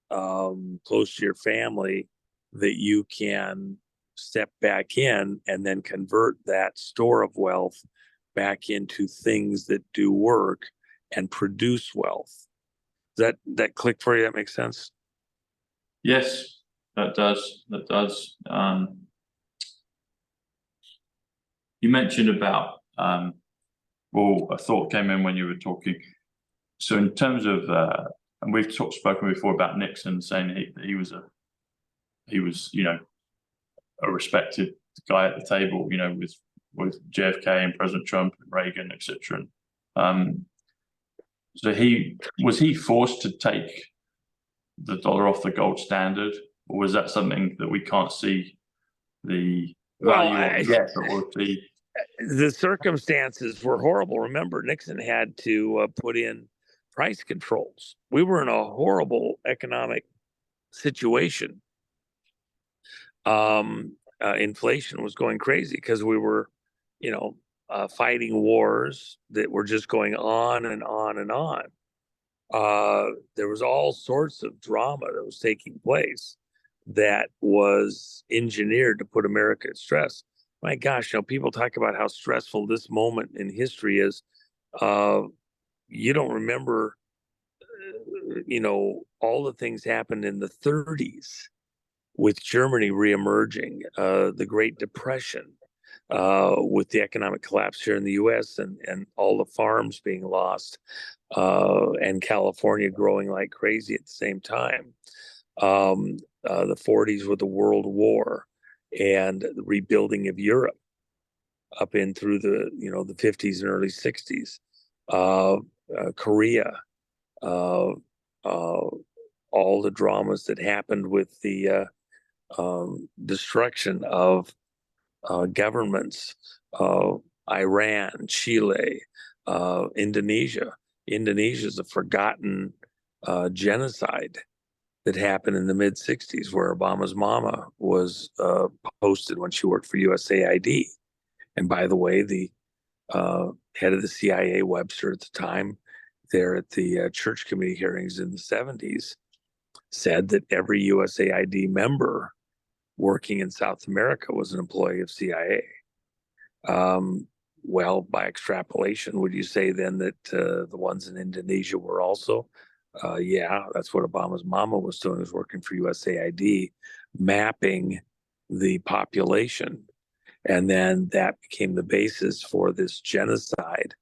Close to your family, that you can step back in and then convert that store of wealth back into things that do work and produce wealth. That click for you? That makes sense? Yes, that does. That does. You mentioned about well, a thought came in when you were talking. So in terms of and we've spoken before about Nixon saying that he was a respected guy at the table, with JFK and President Trump and Reagan, etc. So was he forced to take the dollar off the gold standard, or was that something that we can't see the value of yet, or the circumstances were horrible. Remember, Nixon had to put in price controls. We were in a horrible economic situation. Inflation was going crazy because we were, fighting wars that were just going on and on and on. There was all sorts of drama that was taking place that was engineered to put America at stress. My gosh, people talk about how stressful this moment in history is. You don't remember all the things happened in the 30s with Germany reemerging, the Great Depression, with the economic collapse here in the U.S. and all the farms being lost, and California growing like crazy at the same time. The 40s with the World War and the rebuilding of Europe up in through the the 50s and early 60s. Korea, all the dramas that happened with the destruction of governments, Iran, Chile, Indonesia. Indonesia is a forgotten genocide that happened in the mid 60s, where Obama's mama was posted when she worked for USAID. And by the way, the head of the CIA, Webster, at the time, there at the church committee hearings in the 70s, said that every USAID member working in South America was an employee of CIA. Well, by extrapolation, would you say then that the ones in Indonesia were also? Yeah, that's what Obama's mama was doing, was working for USAID, mapping the population. And then that became the basis for this genocide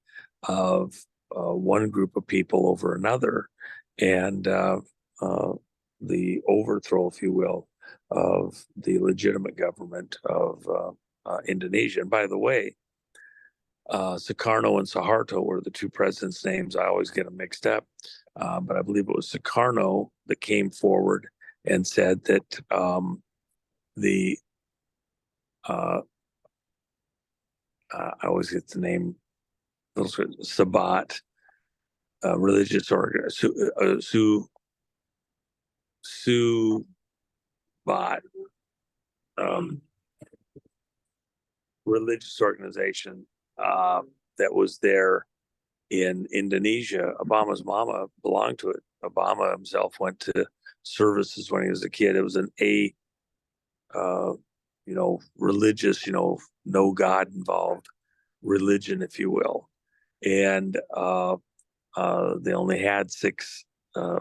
of one group of people over another, and the overthrow, if you will, of the legitimate government of Indonesia. And by the way, Sukarno and Suharto were the two presidents' names. I always get them mixed up, but I believe it was Sukarno that came forward and said that I always get the name, Sabat, religious organ, Subat, religious organization that was there in Indonesia. Obama's mama belonged to it. Obama himself went to services when he was a kid. It was an religious, no God involved religion, if you will. And they only had 6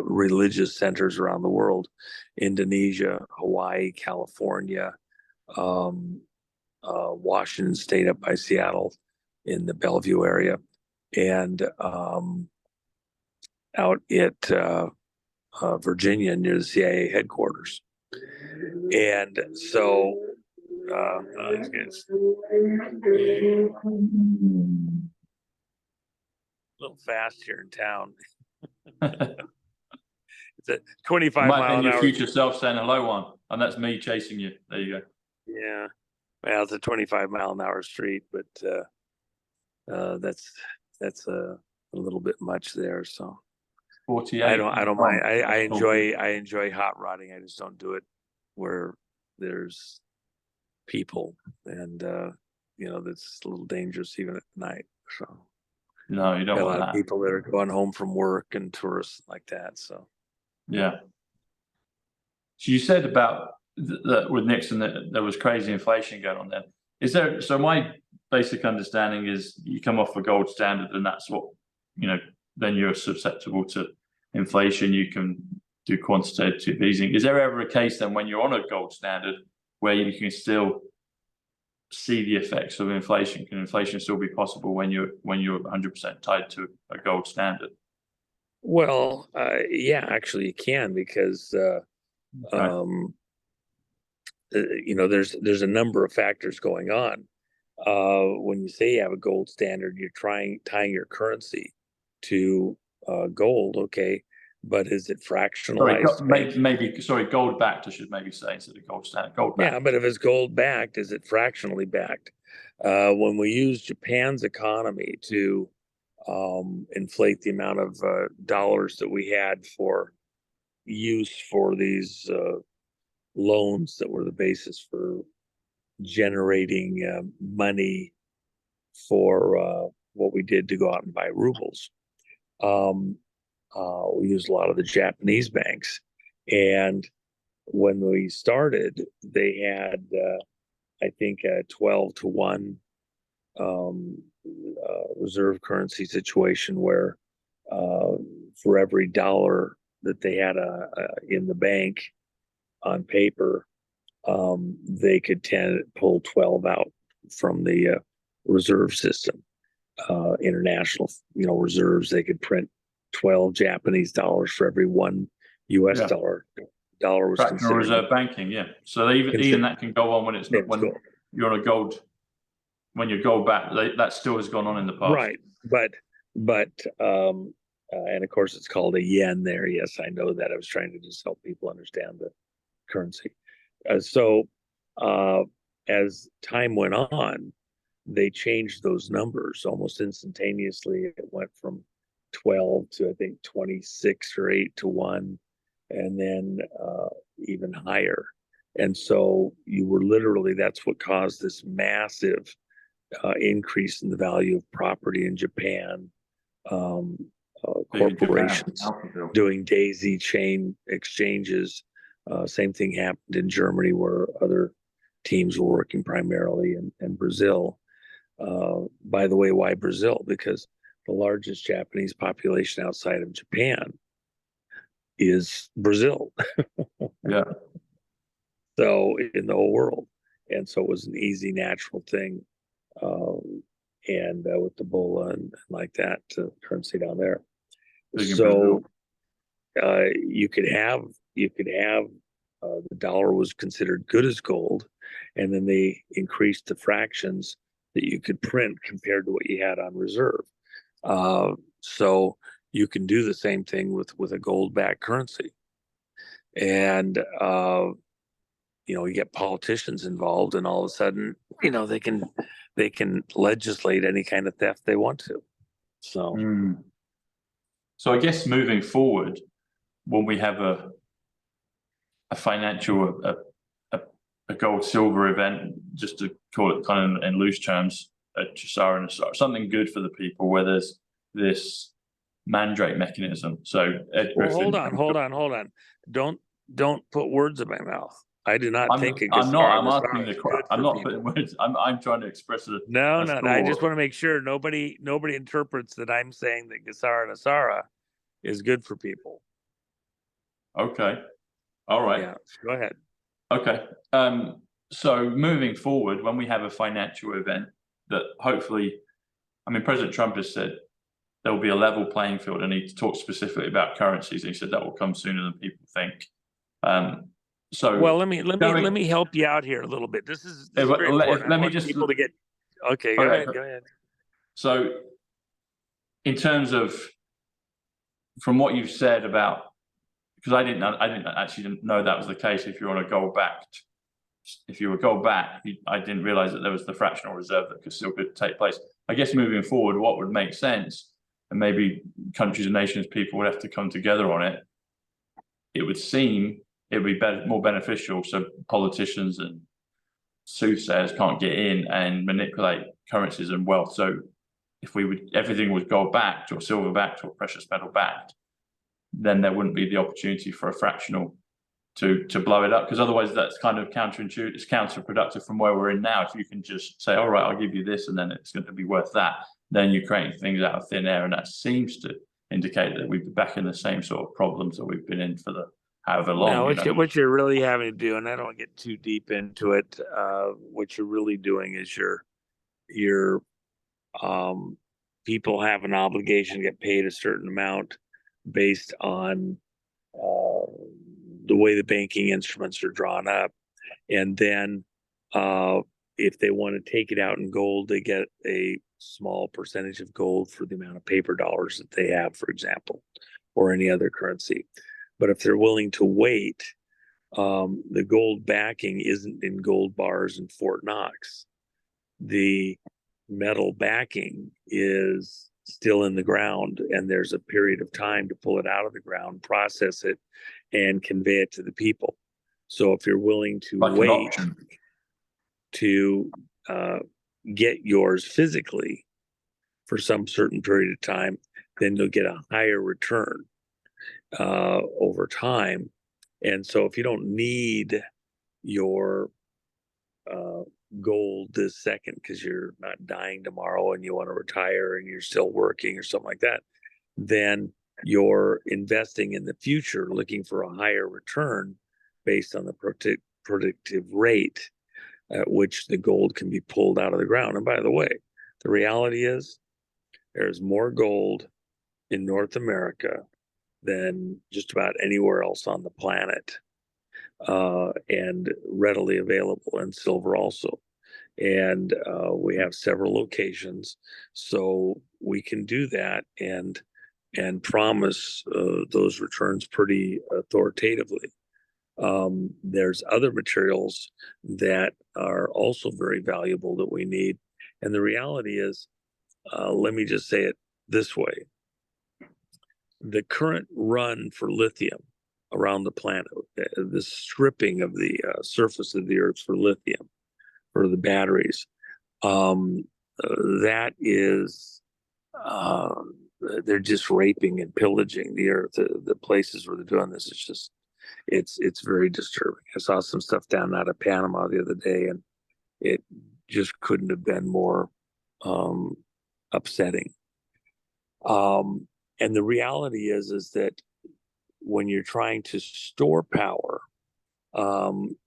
religious centers around the world: Indonesia, Hawaii, California, Washington State up by Seattle in the Bellevue area, and out at Virginia near the CIA headquarters. And so these guys, a little fast here in town. It's a 25 Might mile be an your hour. future self saying hello, one, and that's me chasing you. There you go. Yeah, well, it's a 25 mile an hour street, but that's a little bit much there. So 48. I don't mind. I enjoy hot rodding. I just don't do it where there's people, and that's a little dangerous even at night. So No, you don't got a want lot of that. people that are going home from work and tourists like that. So Yeah. So you said about that with Nixon that there was crazy inflation going on then. Is there? So my basic understanding is you come off a gold standard, and that's what then you're susceptible to inflation. You can do quantitative easing. Is there ever a case then when you're on a gold standard where you can still see the effects of inflation? Can inflation still be possible when you're 100% tied to a gold standard? well, yeah, actually you can, because Okay. there's a number of factors going on. When you say you have a gold standard, you're tying your currency to gold, okay, but is it fractionalized? Sorry, gold backed, I should maybe say, instead of gold standard. Gold backed. Yeah, but if it's gold backed, is it fractionally backed? When we use Japan's economy to inflate the amount of dollars that we had for use for these loans that were the basis for generating money for what we did to go out and buy rubles. We used a lot of the Japanese banks. And when we started, they had, I think, a 12-to-1 reserve currency situation where for every dollar that they had in the bank on paper, they could pull 12 out from the reserve system, international, reserves. They could print 12 Japanese dollars for every one US dollar. Dollar was fractional considered reserve banking, yeah. So even that can go on when it's not when you're on a gold. When you go back, that still has gone on in the past, right? But and of course it's called a yen there. Yes, I know that. I was trying to just help people understand the currency. So as time went on, they changed those numbers almost instantaneously. It went from 12 to I think 26 or 8 to 1, and then even higher. And so you were literally, that's what caused this massive increase in the value of property in Japan. Corporations doing daisy chain exchanges. Same thing happened in Germany, where other teams were working primarily, in Brazil. By the way, why Brazil? Because the largest Japanese population outside of Japan is Brazil. Yeah. So in the whole world. And so it was an easy, natural thing. And with the bola and like that currency down there. So you could have the dollar was considered good as gold, and then they increased the fractions that you could print compared to what you had on reserve. So you can do the same thing with a gold-backed currency, and you get politicians involved, and all of a sudden, they can legislate any kind of theft they want to. So. So I guess moving forward, when we have a financial, a gold silver event, just to call it kind of in loose terms, a Chasara and a something good for the people, where there's this mandrake mechanism. So hold on. Don't put words in my mouth. I do not think I'm not. I'm asking the. I'm not putting words. I'm trying to express it. No. I just want to make sure nobody interprets that I'm saying that Gesara and Asara is good for people. Okay. All right. Yeah. Go ahead. Okay. So moving forward, when we have a financial event that hopefully, President Trump has said there will be a level playing field, and he talked specifically about currencies. And he said that will come sooner than people think. So well, let me help you out here a little bit. This is very important. Let me just people to get. Okay, go ahead. So, in terms of from what you've said about, because I didn't actually know that was the case. If you're on a gold backed, if you were gold backed, I didn't realize that there was the fractional reserve that could still take place. I guess moving forward, what would make sense, and maybe countries and nations, people would have to come together on it. It would seem it would be more beneficial, so politicians and soothsayers can't get in and manipulate currencies and wealth. So if everything was gold backed or silver backed or precious metal backed, then there wouldn't be the opportunity for a fractional to blow it up, because otherwise that's kind of counterintuitive. It's counterproductive from where we're in now. If you can just say, all right, I'll give you this, and then it's going to be worth that, then you're creating things out of thin air, and that seems to indicate that we'd be back in the same sort of problems that we've been in for the however long. Now, what you're really having to do, and I don't want to get too deep into it, what you're really doing is your people have an obligation to get paid a certain amount based on the way the banking instruments are drawn up. And then if they want to take it out in gold, they get a small percentage of gold for the amount of paper dollars that they have, for example, or any other currency. But if they're willing to wait, the gold backing isn't in gold bars in Fort Knox. The metal backing is still in the ground, and there's a period of time to pull it out of the ground, process it, and convey it to the people. So if you're willing to wait to get yours physically for some certain period of time, then you'll get a higher return over time. And so if you don't need your gold this second because you're not dying tomorrow and you want to retire and you're still working or something like that, then you're investing in the future, looking for a higher return based on the predictive rate at which the gold can be pulled out of the ground. And by the way, the reality is there's more gold in North America than just about anywhere else on the planet, and readily available, and silver also. And we have several locations, so we can do that and promise those returns pretty authoritatively. There's other materials that are also very valuable that we need. And the reality is, let me just say it this way. The current run for lithium around the planet, the stripping of the surface of the earth for lithium, for the batteries, that is, they're just raping and pillaging the earth. The places where they're doing this, it's very disturbing. I saw some stuff down out of Panama the other day, and it just couldn't have been more upsetting. And the reality is that when you're trying to store power,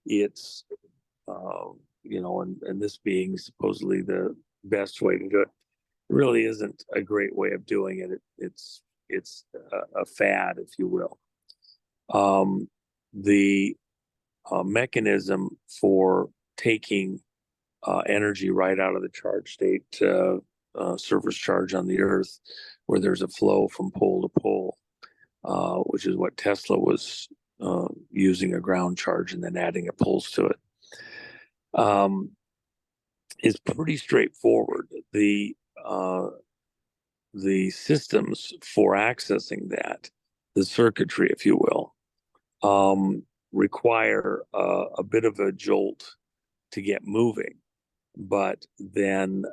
it's and this being supposedly the best way to do it, really isn't a great way of doing it. It's a fad, if you will. The mechanism for taking energy right out of the charge state, surface charge on the earth, where there's a flow from pole to pole, which is what Tesla was using, a ground charge and then adding a pulse to it, is pretty straightforward. The systems for accessing that, the circuitry, if you will, require a bit of a jolt to get moving, but then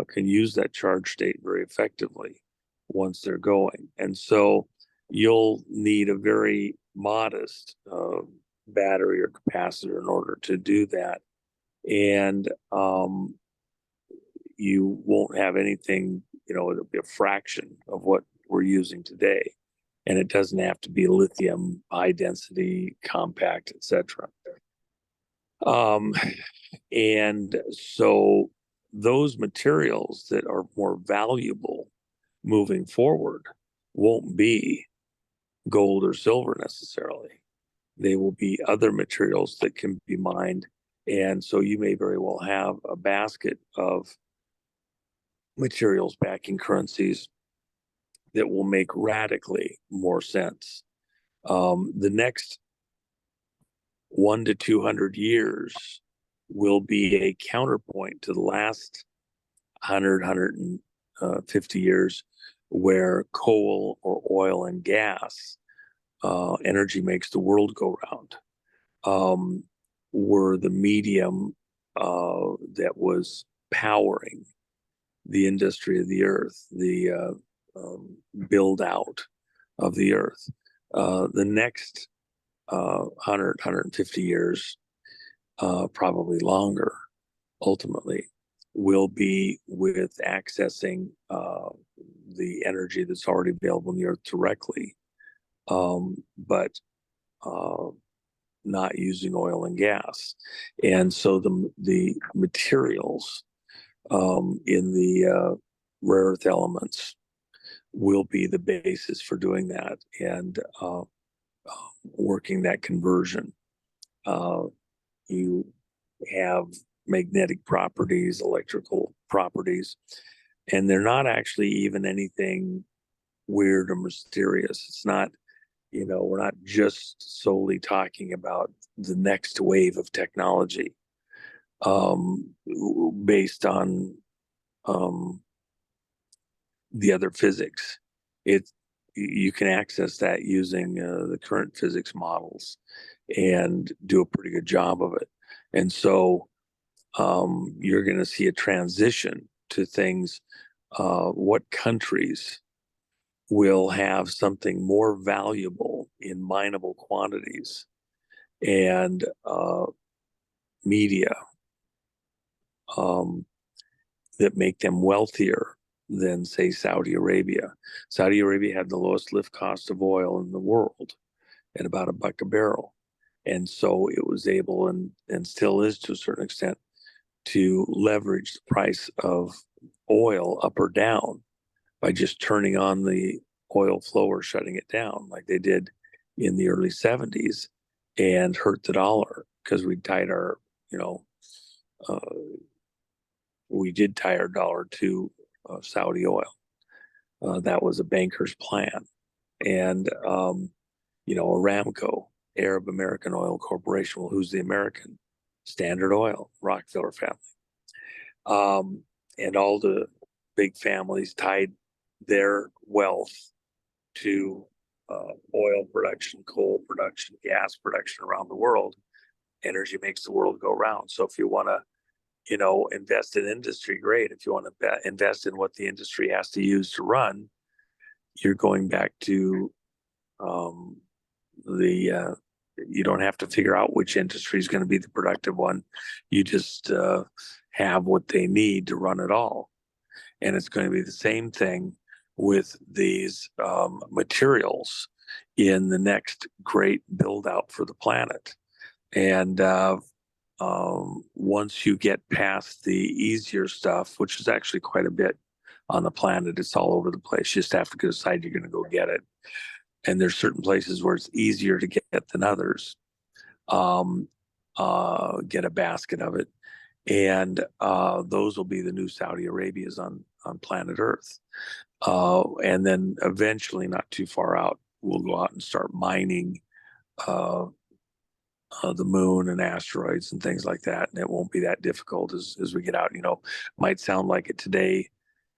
can use that charge state very effectively once they're going. And so you'll need a very modest battery or capacitor in order to do that. And you won't have anything, it'll be a fraction of what we're using today. And it doesn't have to be lithium, high density, compact, etc. And so those materials that are more valuable moving forward won't be gold or silver necessarily. They will be other materials that can be mined. And so you may very well have a basket of materials backing currencies that will make radically more sense. The next 1 to 200 years will be a counterpoint to the last 150 years, where coal or oil and gas, energy makes the world go round, were the medium that was powering the industry of the earth, the build out of the earth. The next 150 years, probably longer, ultimately, will be with accessing the energy that's already available in the earth directly, but not using oil and gas. And so the materials in the rare earth elements will be the basis for doing that and working that conversion. You have magnetic properties, electrical properties, and they're not actually even anything weird or mysterious. It's not, we're not just solely talking about the next wave of technology based on the other physics. You can access that using the current physics models and do a pretty good job of it. And so you're going to see a transition to things. What countries will have something more valuable in mineable quantities and media that make them wealthier than say Saudi Arabia. Saudi Arabia had the lowest lift cost of oil in the world at about $1 a barrel. And so it was able, and still is to a certain extent, to leverage the price of oil up or down by just turning on the oil flow or shutting it down like they did in the early 70s, and hurt the dollar because we tied our, we did tie our dollar to Saudi oil. That was a banker's plan. And, Aramco, Arab American Oil Corporation, well, who's the American? Standard Oil, Rockefeller family. And all the big families tied their wealth to oil production, coal production, gas production around the world. Energy makes the world go round. So if you want to, invest in industry, great. If you want to invest in what the industry has to use to run, you're going back to you don't have to figure out which industry is going to be the productive one. You just have what they need to run it all. And it's going to be the same thing with these materials in the next great build out for the planet. And once you get past the easier stuff, which is actually quite a bit on the planet, it's all over the place. You just have to decide you're going to go get it. And there's certain places where it's easier to get than others. Get a basket of it. And those will be the new Saudi Arabias on planet Earth. And then eventually, not too far out, we'll go out and start mining the moon and asteroids and things like that. And it won't be that difficult as we get out. Might sound like it today,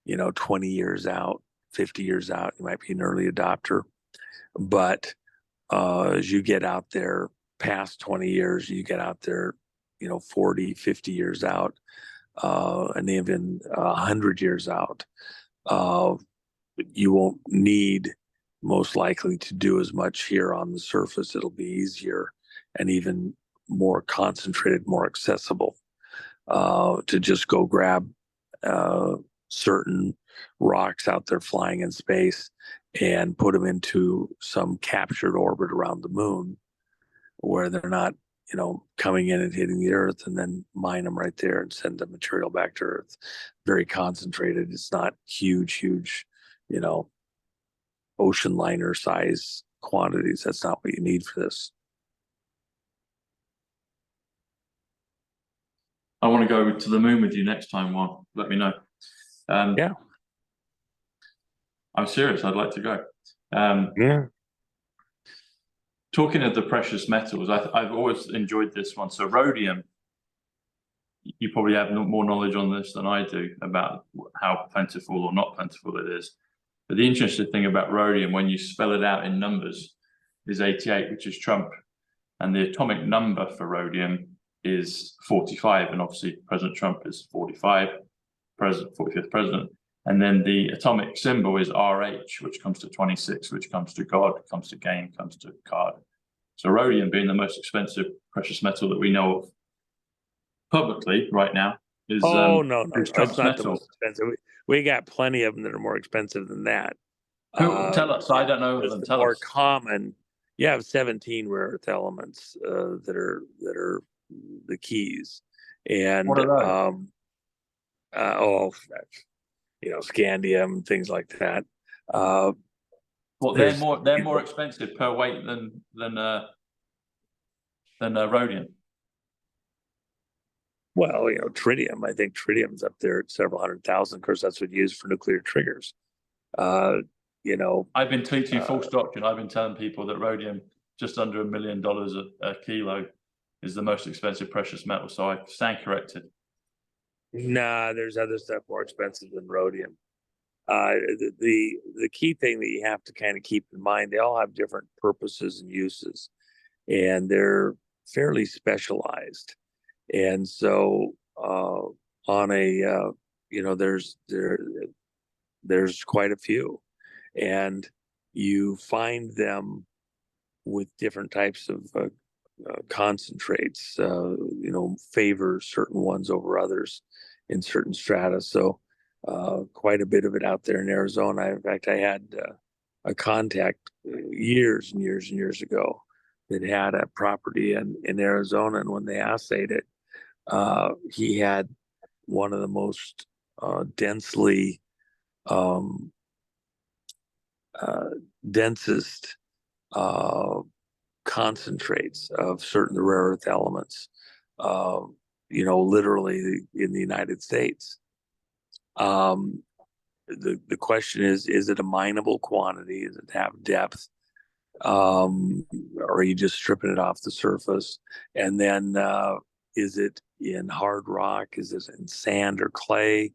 20 years out, 50 years out, you might be an early adopter. But as you get out there past 20 years, you get out there, 40, 50 years out, and even 100 years out, you won't need most likely to do as much here on the surface. It'll be easier and even more concentrated, more accessible to just go grab certain rocks out there flying in space and put them into some captured orbit around the moon where they're not, coming in and hitting the Earth, and then mine them right there and send the material back to Earth. Very concentrated. It's not huge, ocean liner size quantities. That's not what you need for this. I want to go to the moon with you next time, Juan. Let me know. Yeah. I'm serious. I'd like to go. Yeah. Talking of the precious metals, I've always enjoyed this one. So rhodium, you probably have more knowledge on this than I do about how plentiful or not plentiful it is. But the interesting thing about rhodium, when you spell it out in numbers, is 88, which is Trump. And the atomic number for rhodium is 45. And obviously President Trump is 45, 45th president. And then the atomic symbol is RH, which comes to 26, which comes to God, comes to gain, comes to card. So rhodium being the most expensive precious metal that we know of publicly right now is no, is it's Trump's not the metal. most expensive. We got plenty of them that are more expensive than that. Tell us, I don't know them. Tell more us. common. You have 17 rare earth elements that are the keys, and What are scandium, things like that. Well, they're more expensive per weight than rhodium. Well, tritium. I think tritium's up there at several 100,000. Of course, that's what you use for nuclear triggers. I've been teaching false doctrine. I've been telling people that rhodium, just under $1 million a kilo, is the most expensive precious metal. So I stand corrected. Nah, there's other stuff more expensive than rhodium. The key thing that you have to kind of keep in mind, they all have different purposes and uses, and they're fairly specialized. And so on a there's quite a few, and you find them with different types of concentrates, favor certain ones over others in certain strata. So quite a bit of it out there in Arizona. In fact, I had a contact years and years and years ago that had a property in Arizona, and when they assayed it, he had one of the most densely densest concentrates of certain rare earth elements, literally in the United States. The question is it a mineable quantity? Does it have depth? Or are you just stripping it off the surface? And then is it in hard rock? Is it in sand or clay?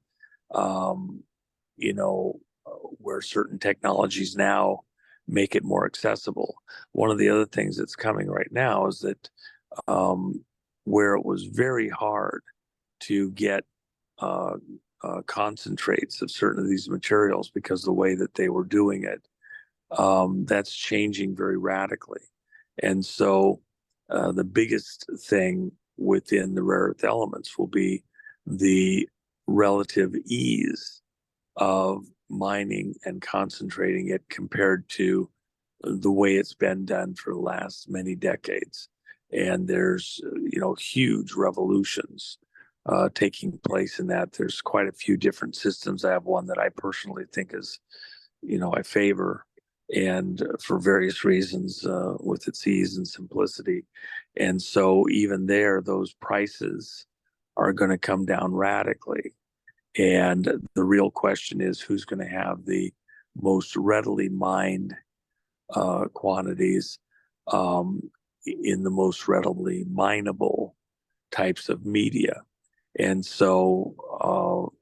Where certain technologies now make it more accessible. One of the other things that's coming right now is that where it was very hard to get concentrates of certain of these materials because of the way that they were doing it, that's changing very radically. And so the biggest thing within the rare earth elements will be the relative ease of mining and concentrating it compared to the way it's been done for the last many decades. And there's, huge revolutions taking place in that. There's quite a few different systems. I have one that I personally think is, I favor, and for various reasons, with its ease and simplicity. And so even there, those prices are going to come down radically. And the real question is who's going to have the most readily mined quantities in the most readily mineable types of media. And so,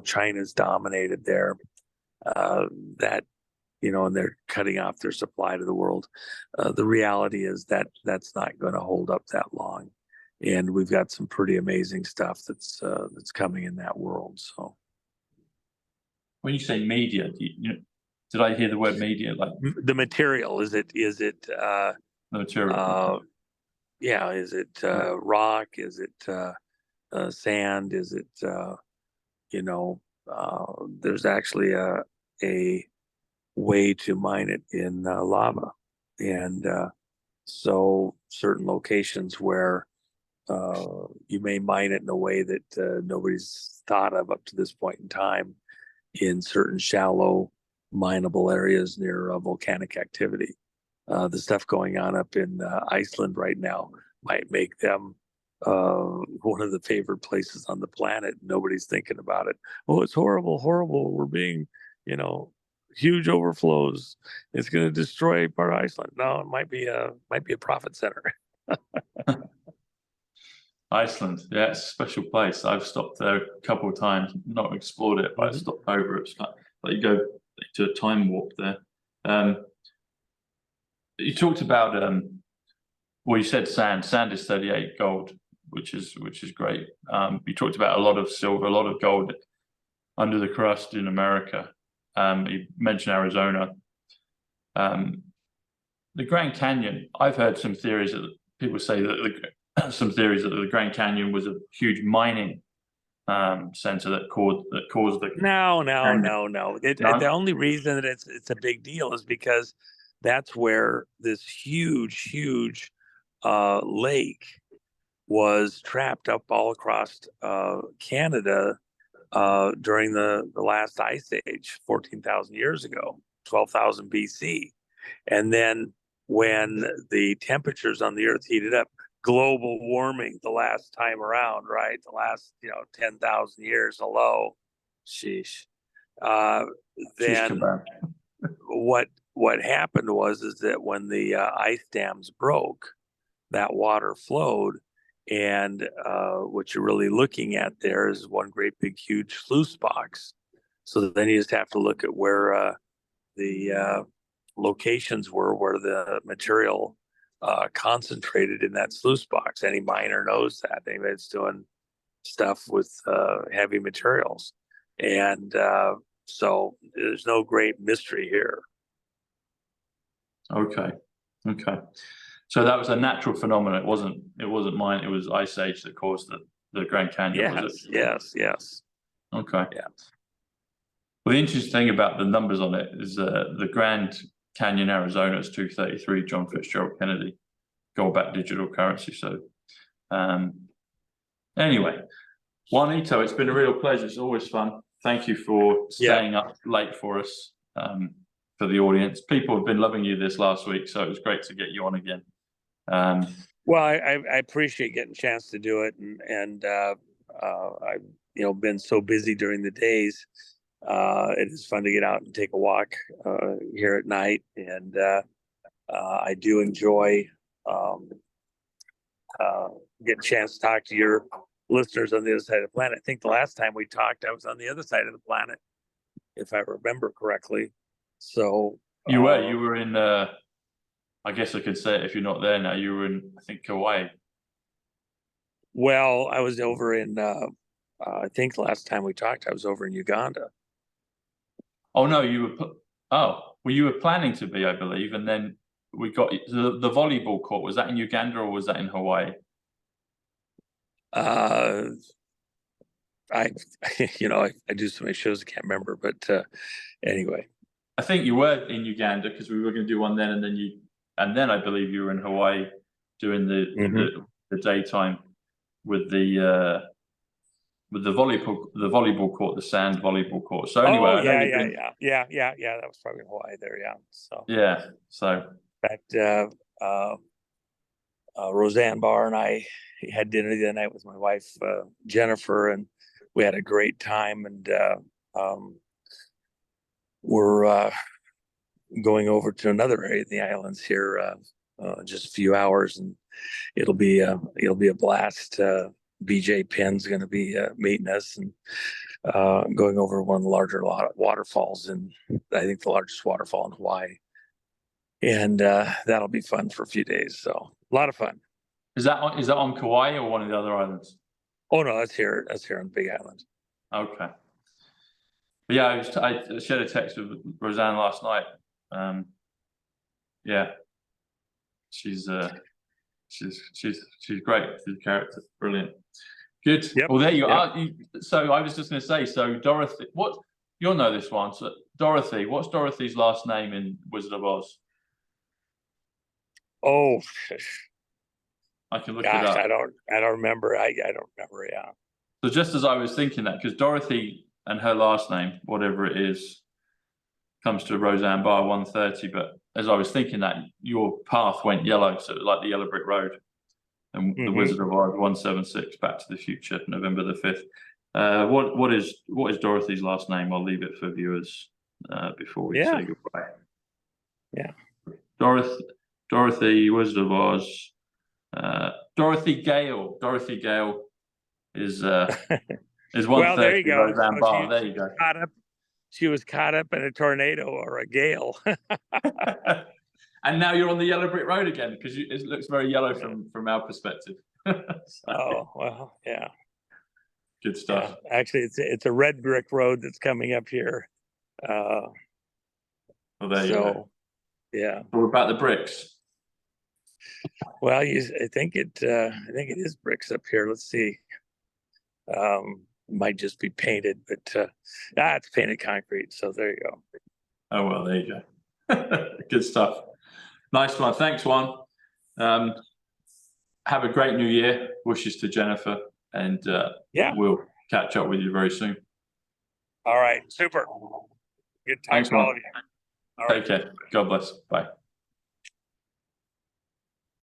China's dominated there. And they're cutting off their supply to the world. The reality is that that's not going to hold up that long. And we've got some pretty amazing stuff that's coming in that world. So, when you say media, did I hear the word media? Like the material, is it the material? yeah, is it rock? Is it sand? Is it there's actually a way to mine it in lava, and so certain locations where you may mine it in a way that nobody's thought of up to this point in time in certain shallow mineable areas near volcanic activity. The stuff going on up in Iceland right now might make them one of the favorite places on the planet. Nobody's thinking about it. Oh, it's horrible. We're being, huge overflows. It's going to destroy part of Iceland. No, it might be a profit center. Iceland, yeah, it's a special place. I've stopped there a couple of times, not explored it, but I stopped over. It's like you go to a time warp there. You talked about well, you said sand. Sand is 38 gold, which is great. You talked about a lot of silver, a lot of gold under the crust in America. You mentioned Arizona. The Grand Canyon, I've heard some theories that people say that the Grand Canyon was a huge mining center that caused the No. The only reason that it's a big deal is because that's where this huge lake was trapped up all across Canada during the last ice age 14,000 years ago, 12,000 BC. And then when the temperatures on the earth heated up, global warming the last time around, right? The last, 10,000 years, hello, sheesh. Then what happened is that when the ice dams broke, that water flowed, and what you're really looking at there is one great big huge sluice box. So then you just have to look at where the locations were where the material concentrated in that sluice box. Any miner knows that. Anybody that's doing stuff with heavy materials. And so there's no great mystery here. Okay. So that was a natural phenomenon. It wasn't mine. It was ice age that caused the Grand Canyon. Yes. Okay. Yeah. Well, the interesting thing about the numbers on it is the Grand Canyon, Arizona is 233, John Fitzgerald Kennedy, gold-backed digital currency. So anyway, Juanito, it's been a real pleasure. It's always fun. Thank you for staying up late for us, for the audience. People have been loving you this last week, so it was great to get you on again. Well, I appreciate getting a chance to do it, and I've been so busy during the days. It is fun to get out and take a walk here at night, and I do enjoy getting a chance to talk to your listeners on the other side of the planet. I think the last time we talked, I was on the other side of the planet, if I remember correctly. So you were in. I guess I could say it if you're not there now. You were in, I think, Kauai. Well, I was over in. I think last time we talked, I was over in Uganda. Oh no, you were. Well, you were planning to be, I believe, and then we got the volleyball court. Was that in Uganda or was that in Hawaii? I do so many shows I can't remember, but anyway. I think you were in Uganda because we were going to do one then, and then I believe you were in Hawaii doing the daytime with the volleyball court, the sand volleyball court. So anyway, yeah. That was probably in Hawaii there, yeah. So yeah, so that Roseanne Barr and I had dinner the other night with my wife Jennifer, and we had a great time. And we're going over to another area of the islands here just a few hours, and it'll be a blast. BJ Penn's going to be meeting us and going over one of the larger waterfalls, and I think the largest waterfall in Hawaii. And that'll be fun for a few days. So a lot of fun. Is that on Kauai or one of the other islands? Oh no, that's here. That's here on the Big Island. Okay. But yeah, I shared a text with Roseanne last night. Yeah, she's great. She's a character, brilliant. Good. Yep. Well, there you are. So I was just going to say, so Dorothy, you'll know this one. So Dorothy, what's Dorothy's last name in Wizard of Oz? Oh, I can look it up. I don't remember. I don't remember. Yeah. So just as I was thinking that, because Dorothy and her last name, whatever it is, comes to Roseanne Barr 130. But as I was thinking that, your path went yellow, so like the yellow brick road, and the Wizard of Oz 176, Back to the Future, November the 5th. What is Dorothy's last name? I'll leave it for viewers before we say goodbye. Yeah. Dorothy, Wizard of Oz. Dorothy Gale. Dorothy Gale is 130. Well, there you go. Roseanne Barr. There you go. She was caught up in a tornado or a gale. And now you're on the yellow brick road again because it looks very yellow from our perspective. Oh well, yeah. Good stuff. Yeah. Actually, it's a red brick road that's coming up here. Well, there you go. Yeah. What about the bricks? Well, I think it is bricks up here. Let's see. Might just be painted, but it's painted concrete. So there you go. Oh well, there you go. Good stuff. Nice one. Thanks, Juan. Have a great new year. Wishes to Jennifer, and we'll catch up with you very soon. All right, super. Good time to all of you. Take care. God bless. Bye.